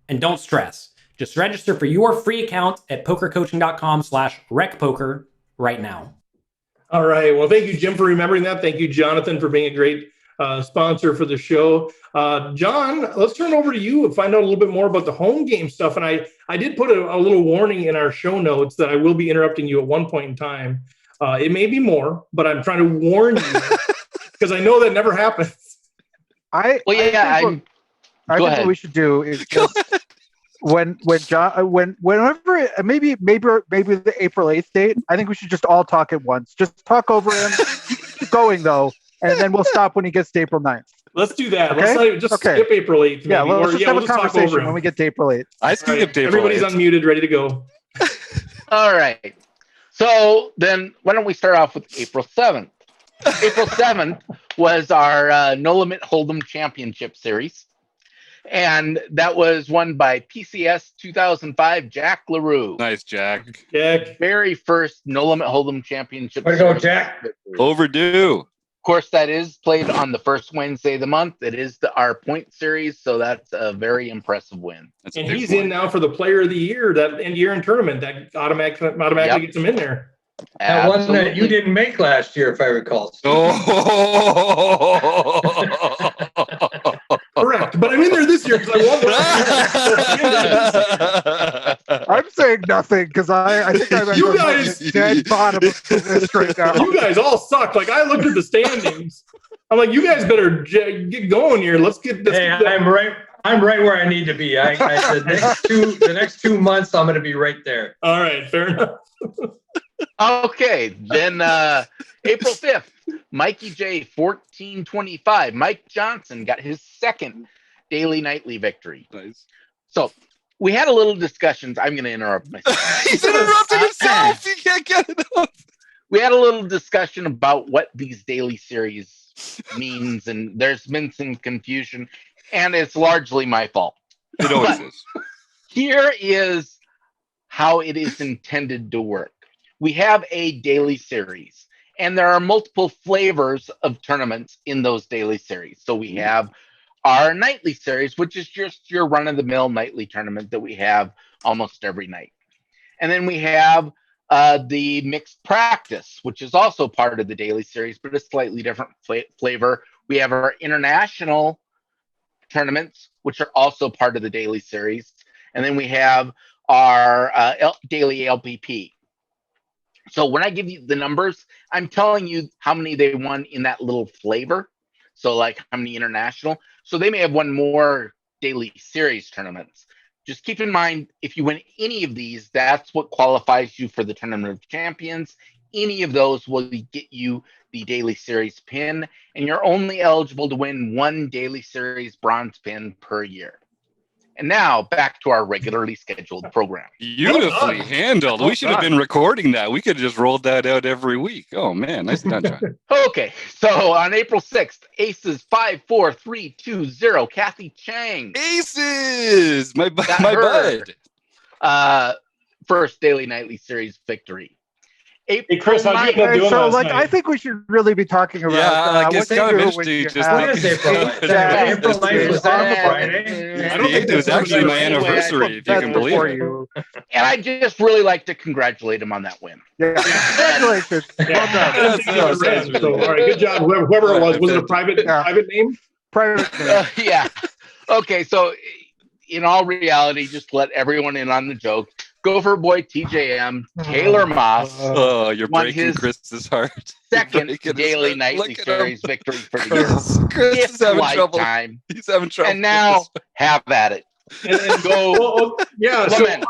and don't stress. Just register for your free account at PokerCoaching.com/RecPoker right now. All right. Well, thank you, Jim, for remembering that. Thank you, Jonathan, for being a great sponsor for the show. John, let's turn over to you and find out a little bit more about the home game stuff. And I did put a little warning in our show notes that I will be interrupting you at one point in time. It may be more, but I'm trying to warn you because I know that never happens. I think what we should do is just whenever maybe the April 8th date, I think we should just all talk at once. Just talk over him. Keep going though, and then we'll stop when he gets to April 9th. Let's do that. Okay? Let's not even skip April 8th. Maybe. Yeah, let's just have a talk conversation over when we get to April 8th. I skipped April 8th. Everybody's unmuted, ready to go. All right. So then why don't we start off with April 7th? April 7th was our No Limit Hold'em Championship Series. And that was won by PCS 2005 Jack LaRue. Nice, Jack. Jack. Very first No Limit Hold'em Championship Way to go, Jack. Overdue. Of course, that is played on the first Wednesday of the month. It is our point series, so that's a very impressive win. And he's in now for the Player of the Year, that end-year tournament that automatically gets him in there. That one that you didn't make last year, if I recall. Correct, but I'm in there this year because I won I'm saying nothing because I think I'm at You the guys- dead bottom of the list right now. You guys all suck. Like I looked at the standings. I'm like, you guys better get going here. Let's get this. Hey, I'm right where I need to be. The next 2 months, I'm going to be right there. All right, fair enough. Okay, then April 5th, Mikey J, 1425. Mike Johnson got his second daily nightly victory. Nice. So we had a little discussions. I'm going to interrupt myself. He's interrupting himself. He can't get it up. We had a little discussion about what these daily series means, and there's been some confusion, and it's largely my fault. It always But is. here is how it is intended to work. We have a daily series, and there are multiple flavors of tournaments in those daily series. So we have our nightly series, which is just your run-of-the-mill nightly tournament that we have almost every night. And then we have the mixed practice, which is also part of the daily series, but a slightly different flavor. We have our international tournaments, which are also part of the daily series. And then we have our daily LPP. So when I give you the numbers, I'm telling you how many they won in that little flavor. So like how many international. So they may have won more daily series tournaments. Just keep in mind, if you win any of these, that's what qualifies you for the Tournament of Champions. Any of those will get you the daily series pin, and you're only eligible to win one daily series bronze pin per year. And now back to our regularly scheduled program. Beautifully handled. We should have been recording that. We could have just rolled that out every week. Oh man, nice done, John. Okay, so on April 6th, Aces 54320, Kathy Chang. Aces, my Got bud. First daily nightly series victory. April Chris, how'd you end up 9th. doing So, last like, night? I think we should really be talking about Yeah, like, what it's you kind of do interesting when you just have- What is April 9th? Yeah, April 9th was on the Friday. I don't think It was that's actually my anyway, anniversary, if you That's can believe before it. you. And I just really like to congratulate him on that win. Yeah, congratulations. Well done. That's So, really all right, good job. Whoever it was it a private Yeah. private name? Private name. Yeah. Okay, so in all reality, just let everyone in on the joke. Gopher Boy TJM, Taylor Moss, Oh, you're won breaking his Chris's heart. second Breaking his daily heart. nightly Look at series him. victory for the year. Chris is It's having trouble. lifetime. He's having trouble. And now, have at it. And Go well, yeah. So lament.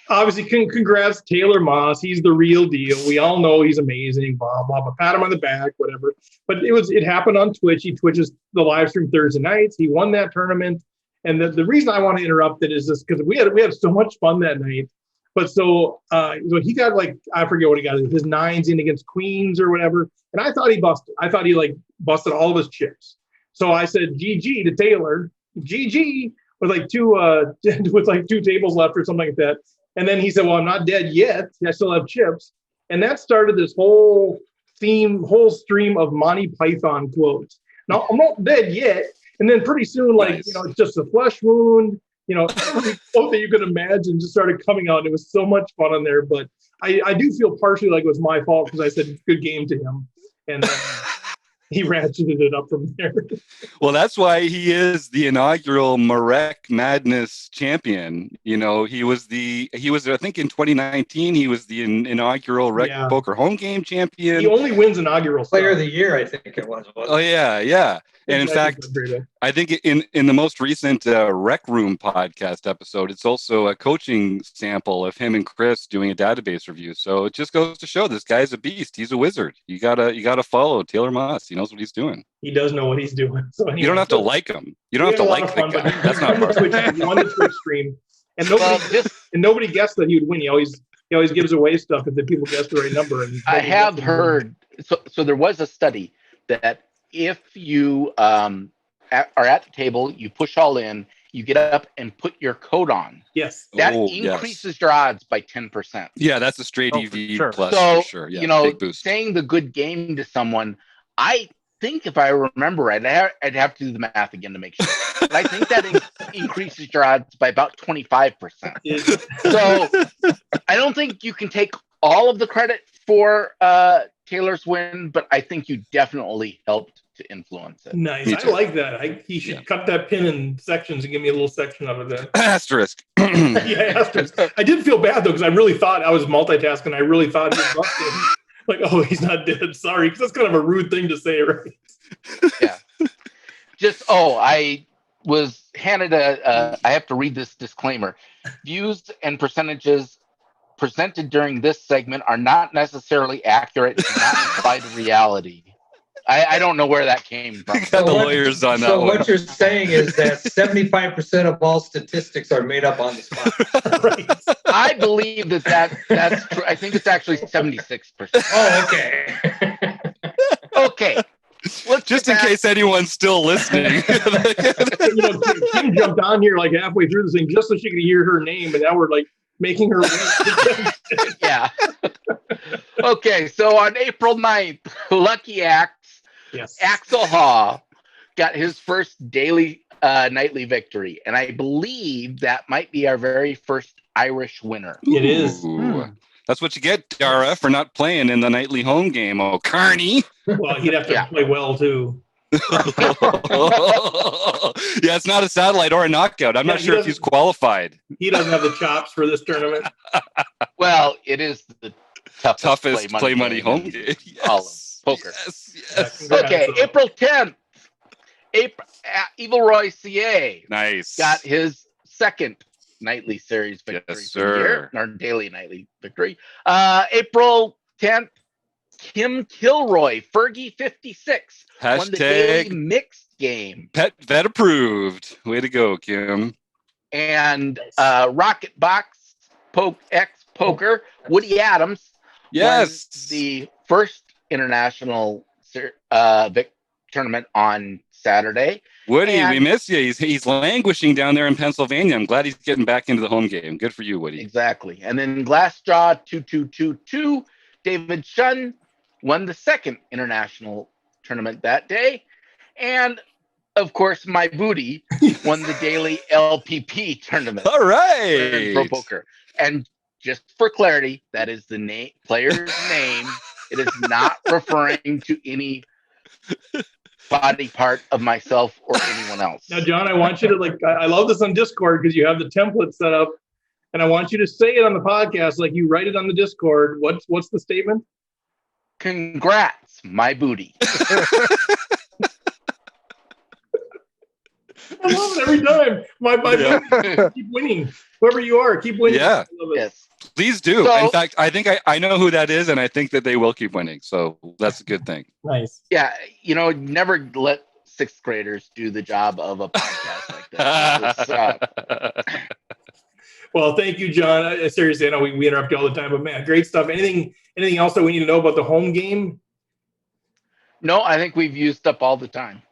obviously, congrats, Taylor Moss. He's the real deal. We all know he's amazing. Blah blah blah. Pat him on the back, whatever. But it happened on Twitch. He Twitches the live stream Thursday nights. He won that tournament. And the reason I want to interrupt it is just because we had so much fun that night. But so he got like, I forget what he got, his nines in against queens or whatever. And I thought he busted. I thought he like busted all of his chips. So I said GG to Taylor, GG with like two tables left or something like that. And then he said, well, I'm not dead yet. I still have chips. And that started this whole stream of Monty Python quotes. Now, I'm not dead yet. And then pretty soon, like, Nice. it's just a flesh wound. Every quote that you could imagine just started coming out. It was so much fun on there. But I do feel partially like it was my fault because I said good game to him. And he ratcheted it up from there. Well, that's why he is the inaugural Marek Madness champion. He was I think in 2019 he was the inaugural RecPoker home game champion. He only wins inaugural Player of stuff. the year, I think it was. Oh yeah. And in fact, I think in the most recent Rec Room podcast episode, it's also a coaching sample of him and Chris doing a database review. So it just goes to show this guy's a beast. He's a wizard. You gotta follow Taylor Moss. He knows what he's doing. He does know what he's doing. So anyway, You don't have to like him. You don't have to like the guy. That's not part of it. He won the Twitch stream, and nobody guessed that he would win. He always gives away stuff if the people guess the right number. And I have heard, so there was a study that if you are at the table, you push all in, you get up and put your code on. Yes. That Yes. increases your odds by 10%. Yeah, that's a straight Oh, EV for sure. plus So, for sure. Yeah, big boost. saying the good game to someone, I think if I remember right, I'd have to do the math again to make sure. But I think that increases your odds by about 25%. So I don't think you can take all of the credit for Taylor's win, but I think you definitely helped to influence it. Nice. Me I too. like that. He should cut that pin in sections and give me a little section of it then. Asterisk. Yeah, asterisk. I did feel bad though because I really thought I was multitasking. I really thought he was busted. Like, oh, he's not dead. Sorry, because that's kind of a rude thing to say, right? Yeah. I was handed I have to read this disclaimer. Views and percentages presented during this segment are not necessarily accurate and not apply to reality. I don't know where that came from. Got the lawyers on that So one. what you're saying is that 75% of all statistics are made up on the spot. Right. I believe that's true. I think it's actually 76%. Oh, okay. Okay. Let's Just get in back- case anyone's still listening. Kim jumped on here like halfway through the thing just so she could hear her name, and now we're like making her wait. Yeah. Okay, so on April 9th, Lucky Axe, Yes. Axel Haw got his first daily nightly victory, and I believe that might be our very first Irish winner. It is. Ooh. That's what you get, Dara, for not playing in the nightly home game. Oh, Carney. Well, he'd have to Yeah. play well too. Yeah, it's not a satellite or a knockout. I'm Yeah, not he sure if doesn't- he's qualified. He doesn't have the chops for this tournament. Well, it is the Toughest play money game home in game. all of Yes. poker. Yes. Congrats. Okay, April 10th, Evil Roy CA Nice. got his second nightly series victory Yes, for the year, sir. or daily nightly victory. April 10th, Kim Kilroy, Fergie 56, won the daily Hashtag mixed game. pet vet approved. Way to go, Kim. And Rocket Box X Poker, Woody Adams Yes. won the first international tournament on Saturday. Woody, and- we miss you. He's languishing down there in Pennsylvania. I'm glad he's getting back into the home game. Good for you, Woody. Exactly. And then Glassjaw 2222, David Shun won the second international tournament that day. And of course, my booty won the daily LPP tournament. All right. Pro Poker. And just for clarity, that is the player's name. It is not referring to any body part of myself or anyone else. Now, John, I want you to I love this on Discord because you have the template set up, and I want you to say it on the podcast like you write it on the Discord. What's the statement? Congrats, my booty. I love it every time. My Yeah. keep winning. Whoever you are, keep winning. Yeah. I love it. Yes. Please do. So- In fact, I think I know who that is, and I think that they will keep winning. So that's a good thing. Nice. Yeah, never let sixth graders do the job of a podcast like that. Well, thank you, John. Seriously, I know we interrupt you all the time, but man, great stuff. Anything else that we need to know about the home game? No, I think we've used up all the time.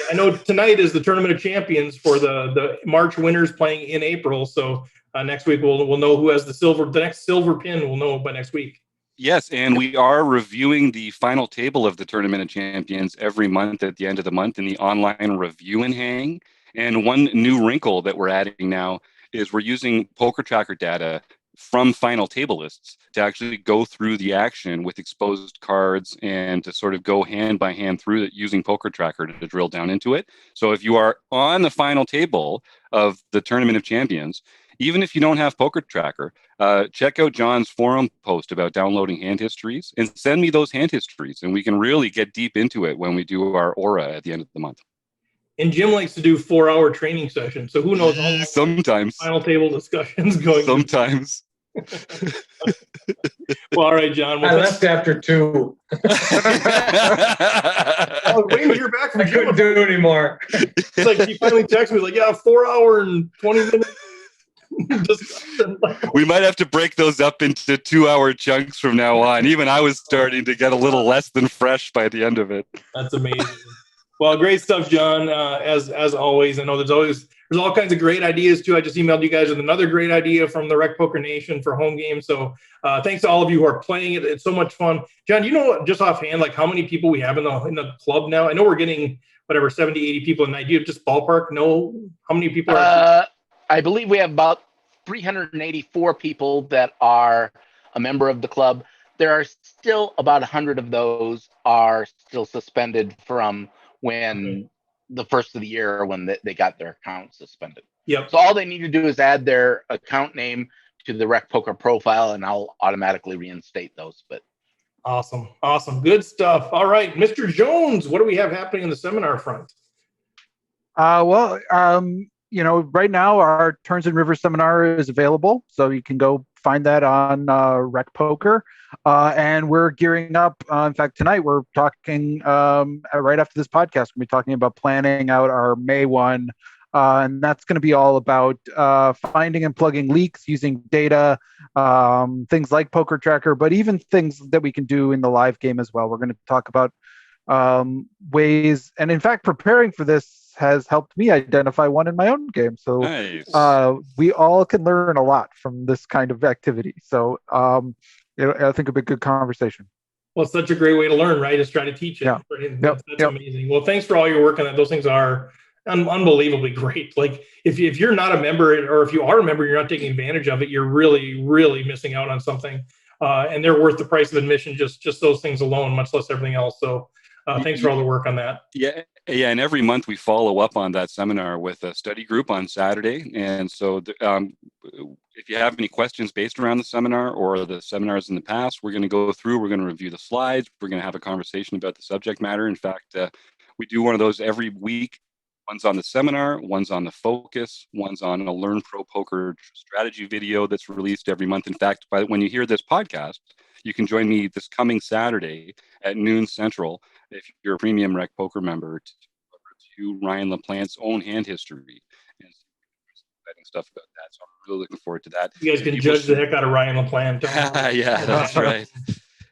I know tonight is the Tournament of Champions for the March winners playing in April. So next week we'll know who has the next silver pin. We'll know by next week. Yes, and we are reviewing the final table of the Tournament of Champions every month at the end of the month in the online review and hang. And one new wrinkle that we're adding now is we're using Poker Tracker data from final table lists to actually go through the action with exposed cards and to sort of go hand by hand through it using Poker Tracker to drill down into it. So if you are on the final table of the Tournament of Champions, even if you don't have Poker Tracker, check out John's forum post about downloading hand histories and send me those hand histories, and we can really get deep into it when we do our aura at the end of the month. And Jim likes to do 4-hour training sessions. So who knows all the Sometimes. final table discussions going. Sometimes. Well, all right, John. I Well, left after 2. I was waiting to hear back from I couldn't Jim. do it anymore. It's like he finally texted me, like, yeah, 4-hour and 20 minutes discussion. We might have to break those up into 2-hour chunks from now on. Even I was starting to get a little less than fresh by the end of it. That's amazing. Well, great stuff, John. As always, I know there's all kinds of great ideas too. I just emailed you guys with another great idea from the RecPoker Nation for home games. So thanks to all of you who are playing it. It's so much fun. John, do you know just offhand like how many people we have in the club now? I know we're getting whatever 70, 80 people a night. Do you just ballpark know how many people are? I believe we have about 384 people that are a member of the club. There are still about 100 of those are still suspended from when the first of the year when they got their account suspended. Yep. So all they need to do is add their account name to the RecPoker profile, and I'll automatically reinstate those. But Awesome. Good stuff. All right, Mr. Jones, what do we have happening in the seminar front? Right now our Turns and Rivers seminar is available, so you can go find that on RecPoker. And we're gearing up. In fact, tonight we're talking right after this podcast. We'll be talking about planning out our May one, and that's going to be all about finding and plugging leaks using data, things like Poker Tracker, but even things that we can do in the live game as well. We're going to talk about ways, and in fact, preparing for this has helped me identify one in my own game. So Nice. We all can learn a lot from this kind of activity. So I think it'll be a good conversation. Well, it's such a great way to learn, right? Is try to teach it. Yeah. Right? Yep. That's amazing. Well, thanks for all your work on that. Those things are unbelievably great. Like if you're not a member, or if you are a member, you're not taking advantage of it, you're really, really missing out on something. And they're worth the price of admission, just those things alone, much less everything else. So thanks for all the work on that. Yeah. And every month we follow up on that seminar with a study group on Saturday. And so if you have any questions based around the seminar or the seminars in the past, we're going to go through, we're going to review the slides, we're going to have a conversation about the subject matter. In fact, we do one of those every week. One's on the seminar, one's on the focus, one's on a Learn Pro Poker strategy video that's released every month. In fact, when you hear this podcast, you can join me this coming Saturday at noon Central if you're a premium RecPoker member to Ryan LaPlante's own hand history and exciting stuff about that. So I'm really looking forward to that. You guys can judge the heck out of Ryan LaPlante. Yeah, that's right.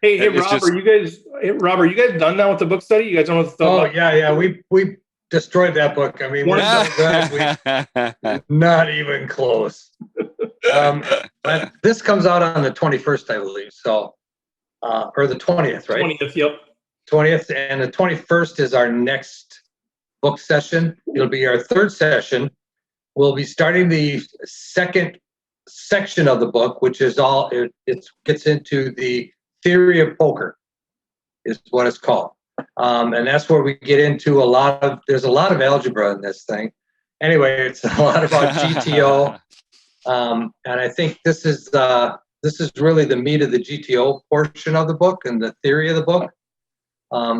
Hey, Rob, are you guys done now with the book study? You guys don't know what the Oh, yeah. We destroyed that book. I mean, we're not even close. But this comes out on the 21st, I believe. So, or the 20th, right? 20th, yep. 20th, and the 21st is our next book session. It'll be our third session. We'll be starting the second section of the book, which is it gets into the theory of poker, is what it's called. And that's where we get into there's a lot of algebra in this thing. Anyway, it's a lot about GTO. And I think this is really the meat of the GTO portion of the book and the theory of the book.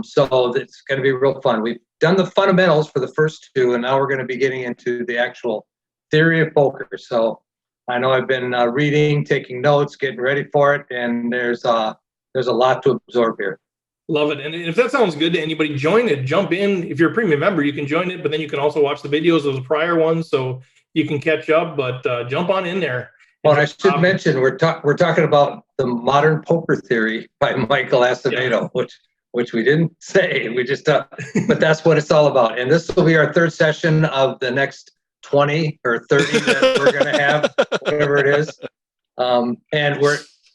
So it's going to be real fun. We've done the fundamentals for the first two, and now we're going to be getting into the actual theory of poker. So I know I've been reading, taking notes, getting ready for it, and there's a lot to absorb here. Love it. And if that sounds good to anybody, join it. Jump in. If you're a premium member, you can join it, but then you can also watch the videos of the prior ones so you can catch up. But jump on in there. Well, I should mention we're talking about the modern poker theory by Michael Acevedo, which we didn't say. We just but that's what it's all about. And this will be our third session of the next 20 or 30 that we're going to have, whatever it is. And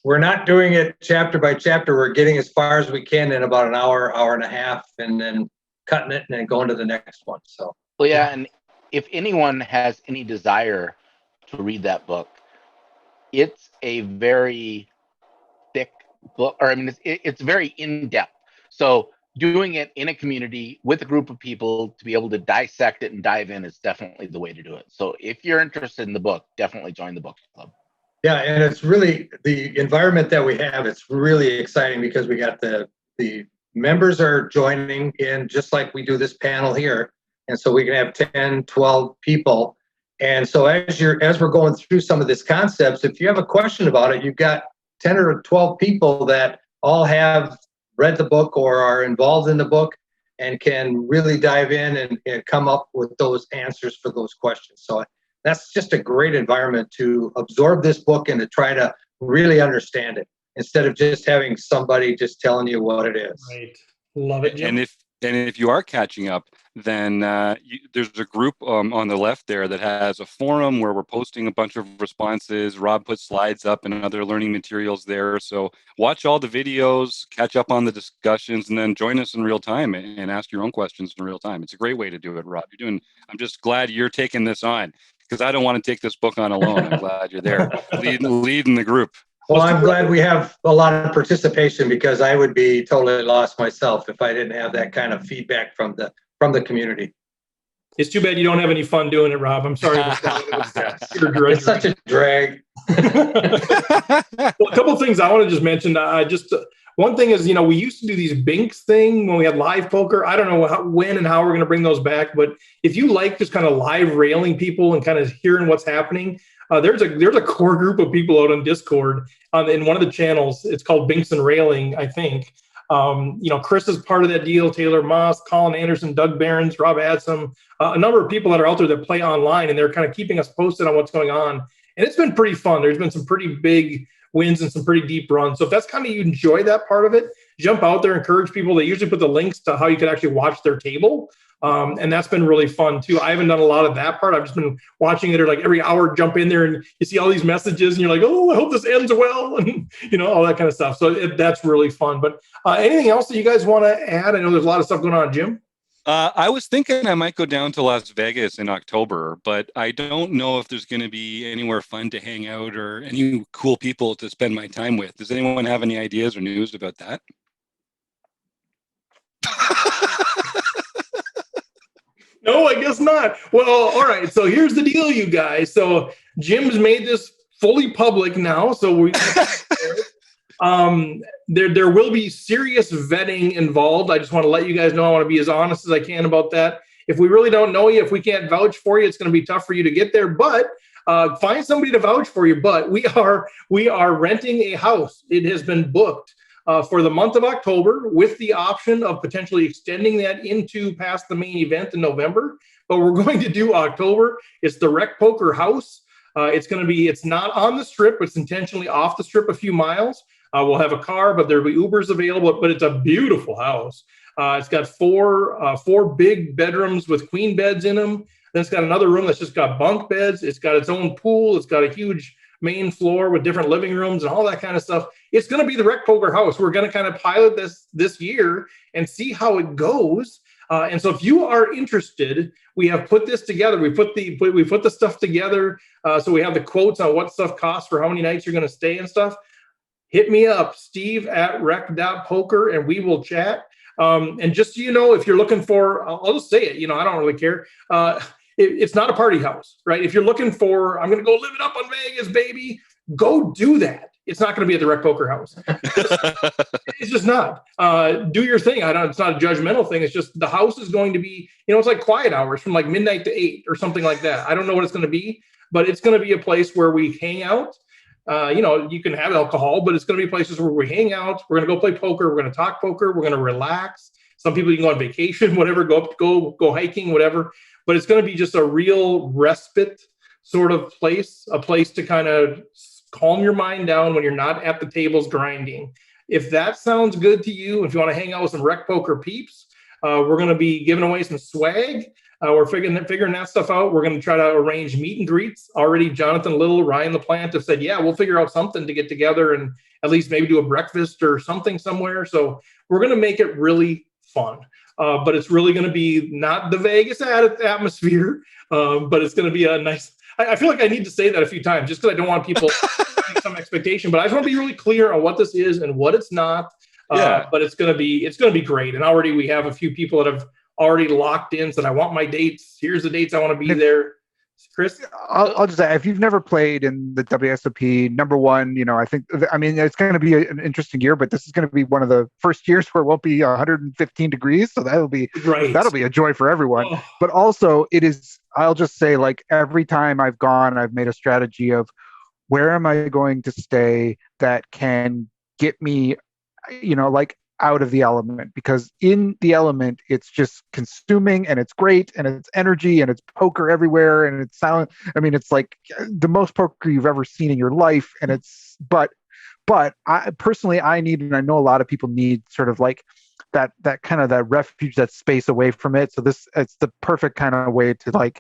we're not doing it chapter by chapter. We're getting as far as we can in about an hour and a half, and then cutting it and then going to the next one. So, well, yeah. And if anyone has any desire to read that book, it's a very thick book, or I mean, it's very in-depth. So doing it in a community with a group of people to be able to dissect it and dive in is definitely the way to do it. So if you're interested in the book, definitely join the book club. Yeah, and it's really the environment that we have. It's really exciting because we got the members are joining in just like we do this panel here. And so we can have 10, 12 people. And so as we're going through some of these concepts, if you have a question about it, you've got 10 or 12 people that all have read the book or are involved in the book and can really dive in and come up with those answers for those questions. So that's just a great environment to absorb this book and to try to really understand it instead of just having somebody just telling you what it is. Right. Love it, Jim. And if you are catching up, then there's a group on the left there that has a forum where we're posting a bunch of responses. Rob puts slides up and other learning materials there. So watch all the videos, catch up on the discussions, and then join us in real time and ask your own questions in real time. It's a great way to do it, Rob. I'm just glad you're taking this on because I don't want to take this book on alone. I'm glad you're there, leading the group. Well, I'm glad we have a lot of participation because I would be totally lost myself if I didn't have that kind of feedback from the from the community. It's too bad you don't have any fun doing it, Rob. I'm sorry. It's such a drag. Well, a couple of things I want to just mention. One thing is, we used to do these Binks thing when we had live poker. I don't know when and how we're going to bring those back, but if you like just kind of live railing people and kind of hearing what's happening, there's a core group of people out on Discord in one of the channels. It's called Binks and Railing, I think. Chris is part of that deal. Taylor Moss, Colin Anderson, Doug Behrens, Rob Adsom, a number of people that are out there that play online, and they're kind of keeping us posted on what's going on. And it's been pretty fun. There's been some pretty big wins and some pretty deep runs. So if that's kind of, you enjoy that part of it, jump out there, encourage people. They usually put the links to how you can actually watch their table. And that's been really fun too. I haven't done a lot of that part. I've just been watching it, or like every hour jump in there and you see all these messages and you're like, oh, I hope this ends well. And all that kind of stuff. So that's really fun. But anything else that you guys want to add? I know there's a lot of stuff going on, Jim. I was thinking I might go down to Las Vegas in October, but I don't know if there's going to be anywhere fun to hang out or any cool people to spend my time with. Does anyone have any ideas or news about that? No, I guess not. Well, all right. So here's the deal, you guys. So Jim's made this fully public now. So we there will be serious vetting involved. I just want to let you guys know. I want to be as honest as I can about that. If we really don't know you, if we can't vouch for you, it's going to be tough for you to get there. But find somebody to vouch for you. But we are renting a house. It has been booked for the month of October, with the option of potentially extending that into past the main event in November. But we're going to do October. It's the RecPoker house. It's not on the strip. It's intentionally off the strip a few miles. We'll have a car, but there'll be Ubers available. But it's a beautiful house. It's got four big bedrooms with queen beds in them. Then it's got another room that's just got bunk beds. It's got its own pool. It's got a huge main floor with different living rooms and all that kind of stuff. It's going to be the RecPoker house. We're going to kind of pilot this year and see how it goes. And so if you are interested, we have put this together. We put the stuff together. So we have the quotes on what stuff costs for how many nights you're going to stay and stuff. Hit me up, steve@rec.poker, and we will chat. And just so you know, if you're looking for, I'll just say it, I don't really care. It's not a party house, right? If you're looking for, I'm going to go live it up on Vegas, baby, go do that. It's not going to be at the RecPoker house. It's just not. Do your thing. It's not a judgmental thing. It's just the house is going to be, it's like quiet hours from like midnight to 8 or something like that. I don't know what it's going to be, but it's going to be a place where we hang out. You can have alcohol, but it's going to be places where we hang out. We're going to go play poker. We're going to talk poker. We're going to relax. Some people, you can go on vacation, whatever, go hiking, whatever. But it's going to be just a real respite sort of place, a place to kind of calm your mind down when you're not at the tables grinding. If that sounds good to you, if you want to hang out with some RecPoker peeps, we're going to be giving away some swag. We're figuring that stuff out. We're going to try to arrange meet and greets. Already Jonathan Little, Ryan LaPlante have said, yeah, we'll figure out something to get together and at least maybe do a breakfast or something somewhere. So we're going to make it really fun. But it's really going to be not the Vegas atmosphere, but it's going to be a nice. I feel like I need to say that a few times just because I don't want people having some expectation. But I just want to be really clear on what this is and what it's not. But it's going to be great. And already we have a few people that have already locked in. Said I want my dates. Here's the dates I want to be there. Chris, I'll just say, if you've never played in the WSOP, number one, I mean, it's going to be an interesting year, but this is going to be one of the first years where it won't be 115 degrees. So that'll be a joy for everyone. Oh. But also I'll just say, like, every time I've gone, I've made a strategy of where am I going to stay that can get me, out of the element, because in the element it's just consuming and it's great and it's energy and it's poker everywhere and it's sound. I mean, it's like the most poker you've ever seen in your life. And it's but I personally need, and I know a lot of people need, sort of like that kind of that refuge, that space away from it. So it's the perfect kind of way to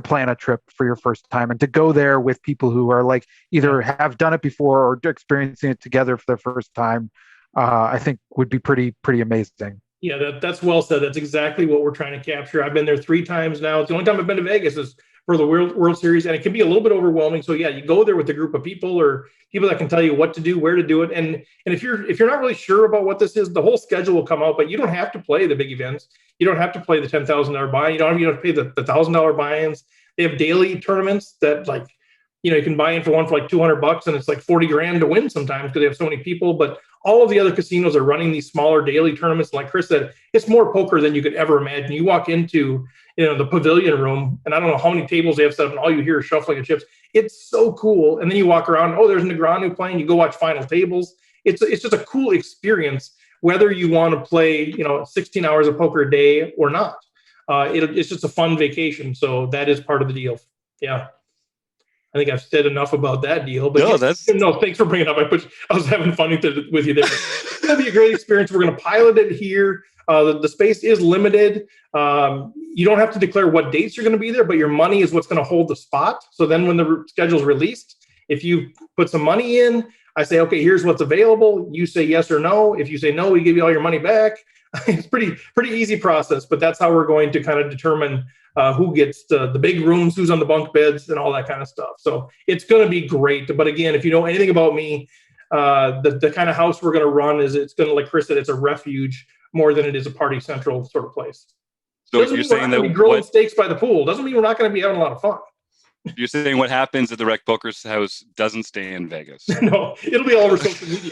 plan a trip for your first time and to go there with people who are like either have done it before or experiencing it together for their first time. I think would be pretty amazing. Yeah, that's well said. That's exactly what we're trying to capture. I've been there 3 times now. It's the only time I've been to Vegas is for the World Series, and it can be a little bit overwhelming. So yeah, you go there with a group of people or people that can tell you what to do, where to do it. And if you're not really sure about what this is, the whole schedule will come out, but you don't have to play the big events. You don't have to play the $10,000 buy-in. You don't have to pay the $1,000 buy-ins. They have daily tournaments that you can buy in for one for like $200 and it's like 40 grand to win sometimes because they have so many people. But all of the other casinos are running these smaller daily tournaments. Like Chris said, it's more poker than you could ever imagine. You walk into the pavilion room, and I don't know how many tables they have set up, and all you hear is shuffling of chips. It's so cool. And then you walk around, oh, there's Negreanu playing. You go watch final tables. It's just a cool experience, whether you want to play 16 hours of poker a day or not. It's just a fun vacation. So that is part of the deal. Yeah. I think I've said enough about that deal. But thanks for bringing it up. I was having fun with you there. It's going to be a great experience. We're going to pilot it here. The space is limited. You don't have to declare what dates you're going to be there, but your money is what's going to hold the spot. So then when the schedule's released, if you put some money in, I say, okay, here's what's available. You say yes or no. If you say no, we give you all your money back. It's pretty easy process, but that's how we're going to kind of determine who gets the big rooms, who's on the bunk beds, and all that kind of stuff. So it's going to be great. But again, if you know anything about me, the kind of house we're going to run it's going to, like Chris said, it's a refuge more than it is a party central sort of place. So you're saying that grilling steaks by the pool doesn't mean we're not going to be having a lot of fun. You're saying what happens at the RecPoker's house doesn't stay in Vegas. No, it'll be all over social media.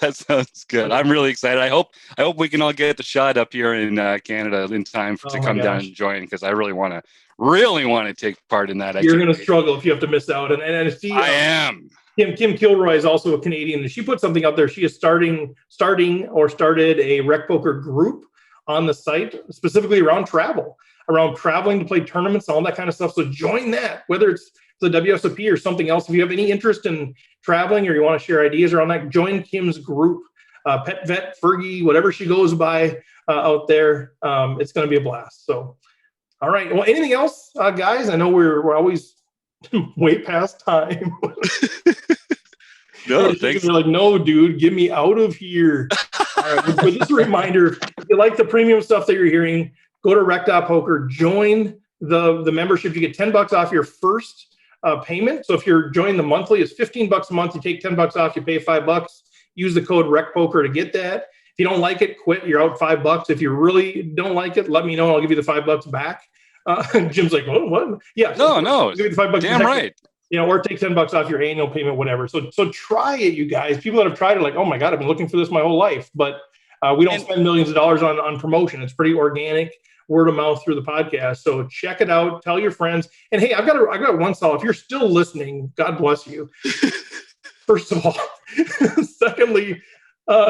That sounds good. I'm really excited. I hope we can all get the shot up here in Canada in time to come down and join, because I really want to take part in that. You're going to struggle if you have to miss out. And see, I am. Kim Kilroy is also a Canadian, and she put something out there. She is started a RecPoker group on the site specifically around traveling to play tournaments and all that kind of stuff. So join that, whether it's the WSOP or something else. If you have any interest in traveling or you want to share ideas around that, join Kim's group, Pet Vet, Fergie, whatever she goes by out there. It's going to be a blast. So, all right. Well, anything else, guys? I know we're always way past time. No, thanks. You're like, no, dude, get me out of here. All right. But just a reminder, if you like the premium stuff that you're hearing, go to rec.poker, join the membership. You get $10 off your first payment. So if you're joining the monthly, it's $15 a month. You take $10 off, you pay $5. Use the code RecPoker to get that. If you don't like it, quit. You're out $5. If you really don't like it, let me know. I'll give you the $5 back. Jim's like, what? Yeah. No. Give you the $5. Damn right. Or take $10 off your annual payment, whatever. So try it, you guys. People that have tried it, like, oh my God, I've been looking for this my whole life. But we don't spend millions of dollars on promotion. It's pretty organic, word of mouth through the podcast. So check it out. Tell your friends. And hey, I've got one thought. If you're still listening, God bless you. First of all. Secondly,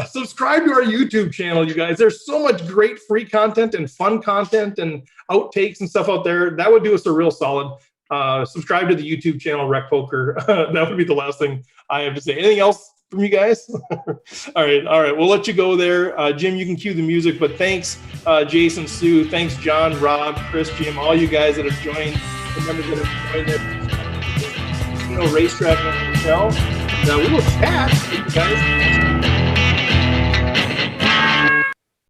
subscribe to our YouTube channel, you guys. There's so much great free content and fun content and outtakes and stuff out there. That would do us a real solid. Subscribe to the YouTube channel, RecPoker. That would be the last thing I have to say. Anything else from you guys? All right. We'll let you go there. Jim, you can cue the music, but thanks, Jason, Sue. Thanks, John, Rob, Chris, Jim, all you guys that have joined, the members that have joined the Racetrack and Hotel. We will chat with you guys.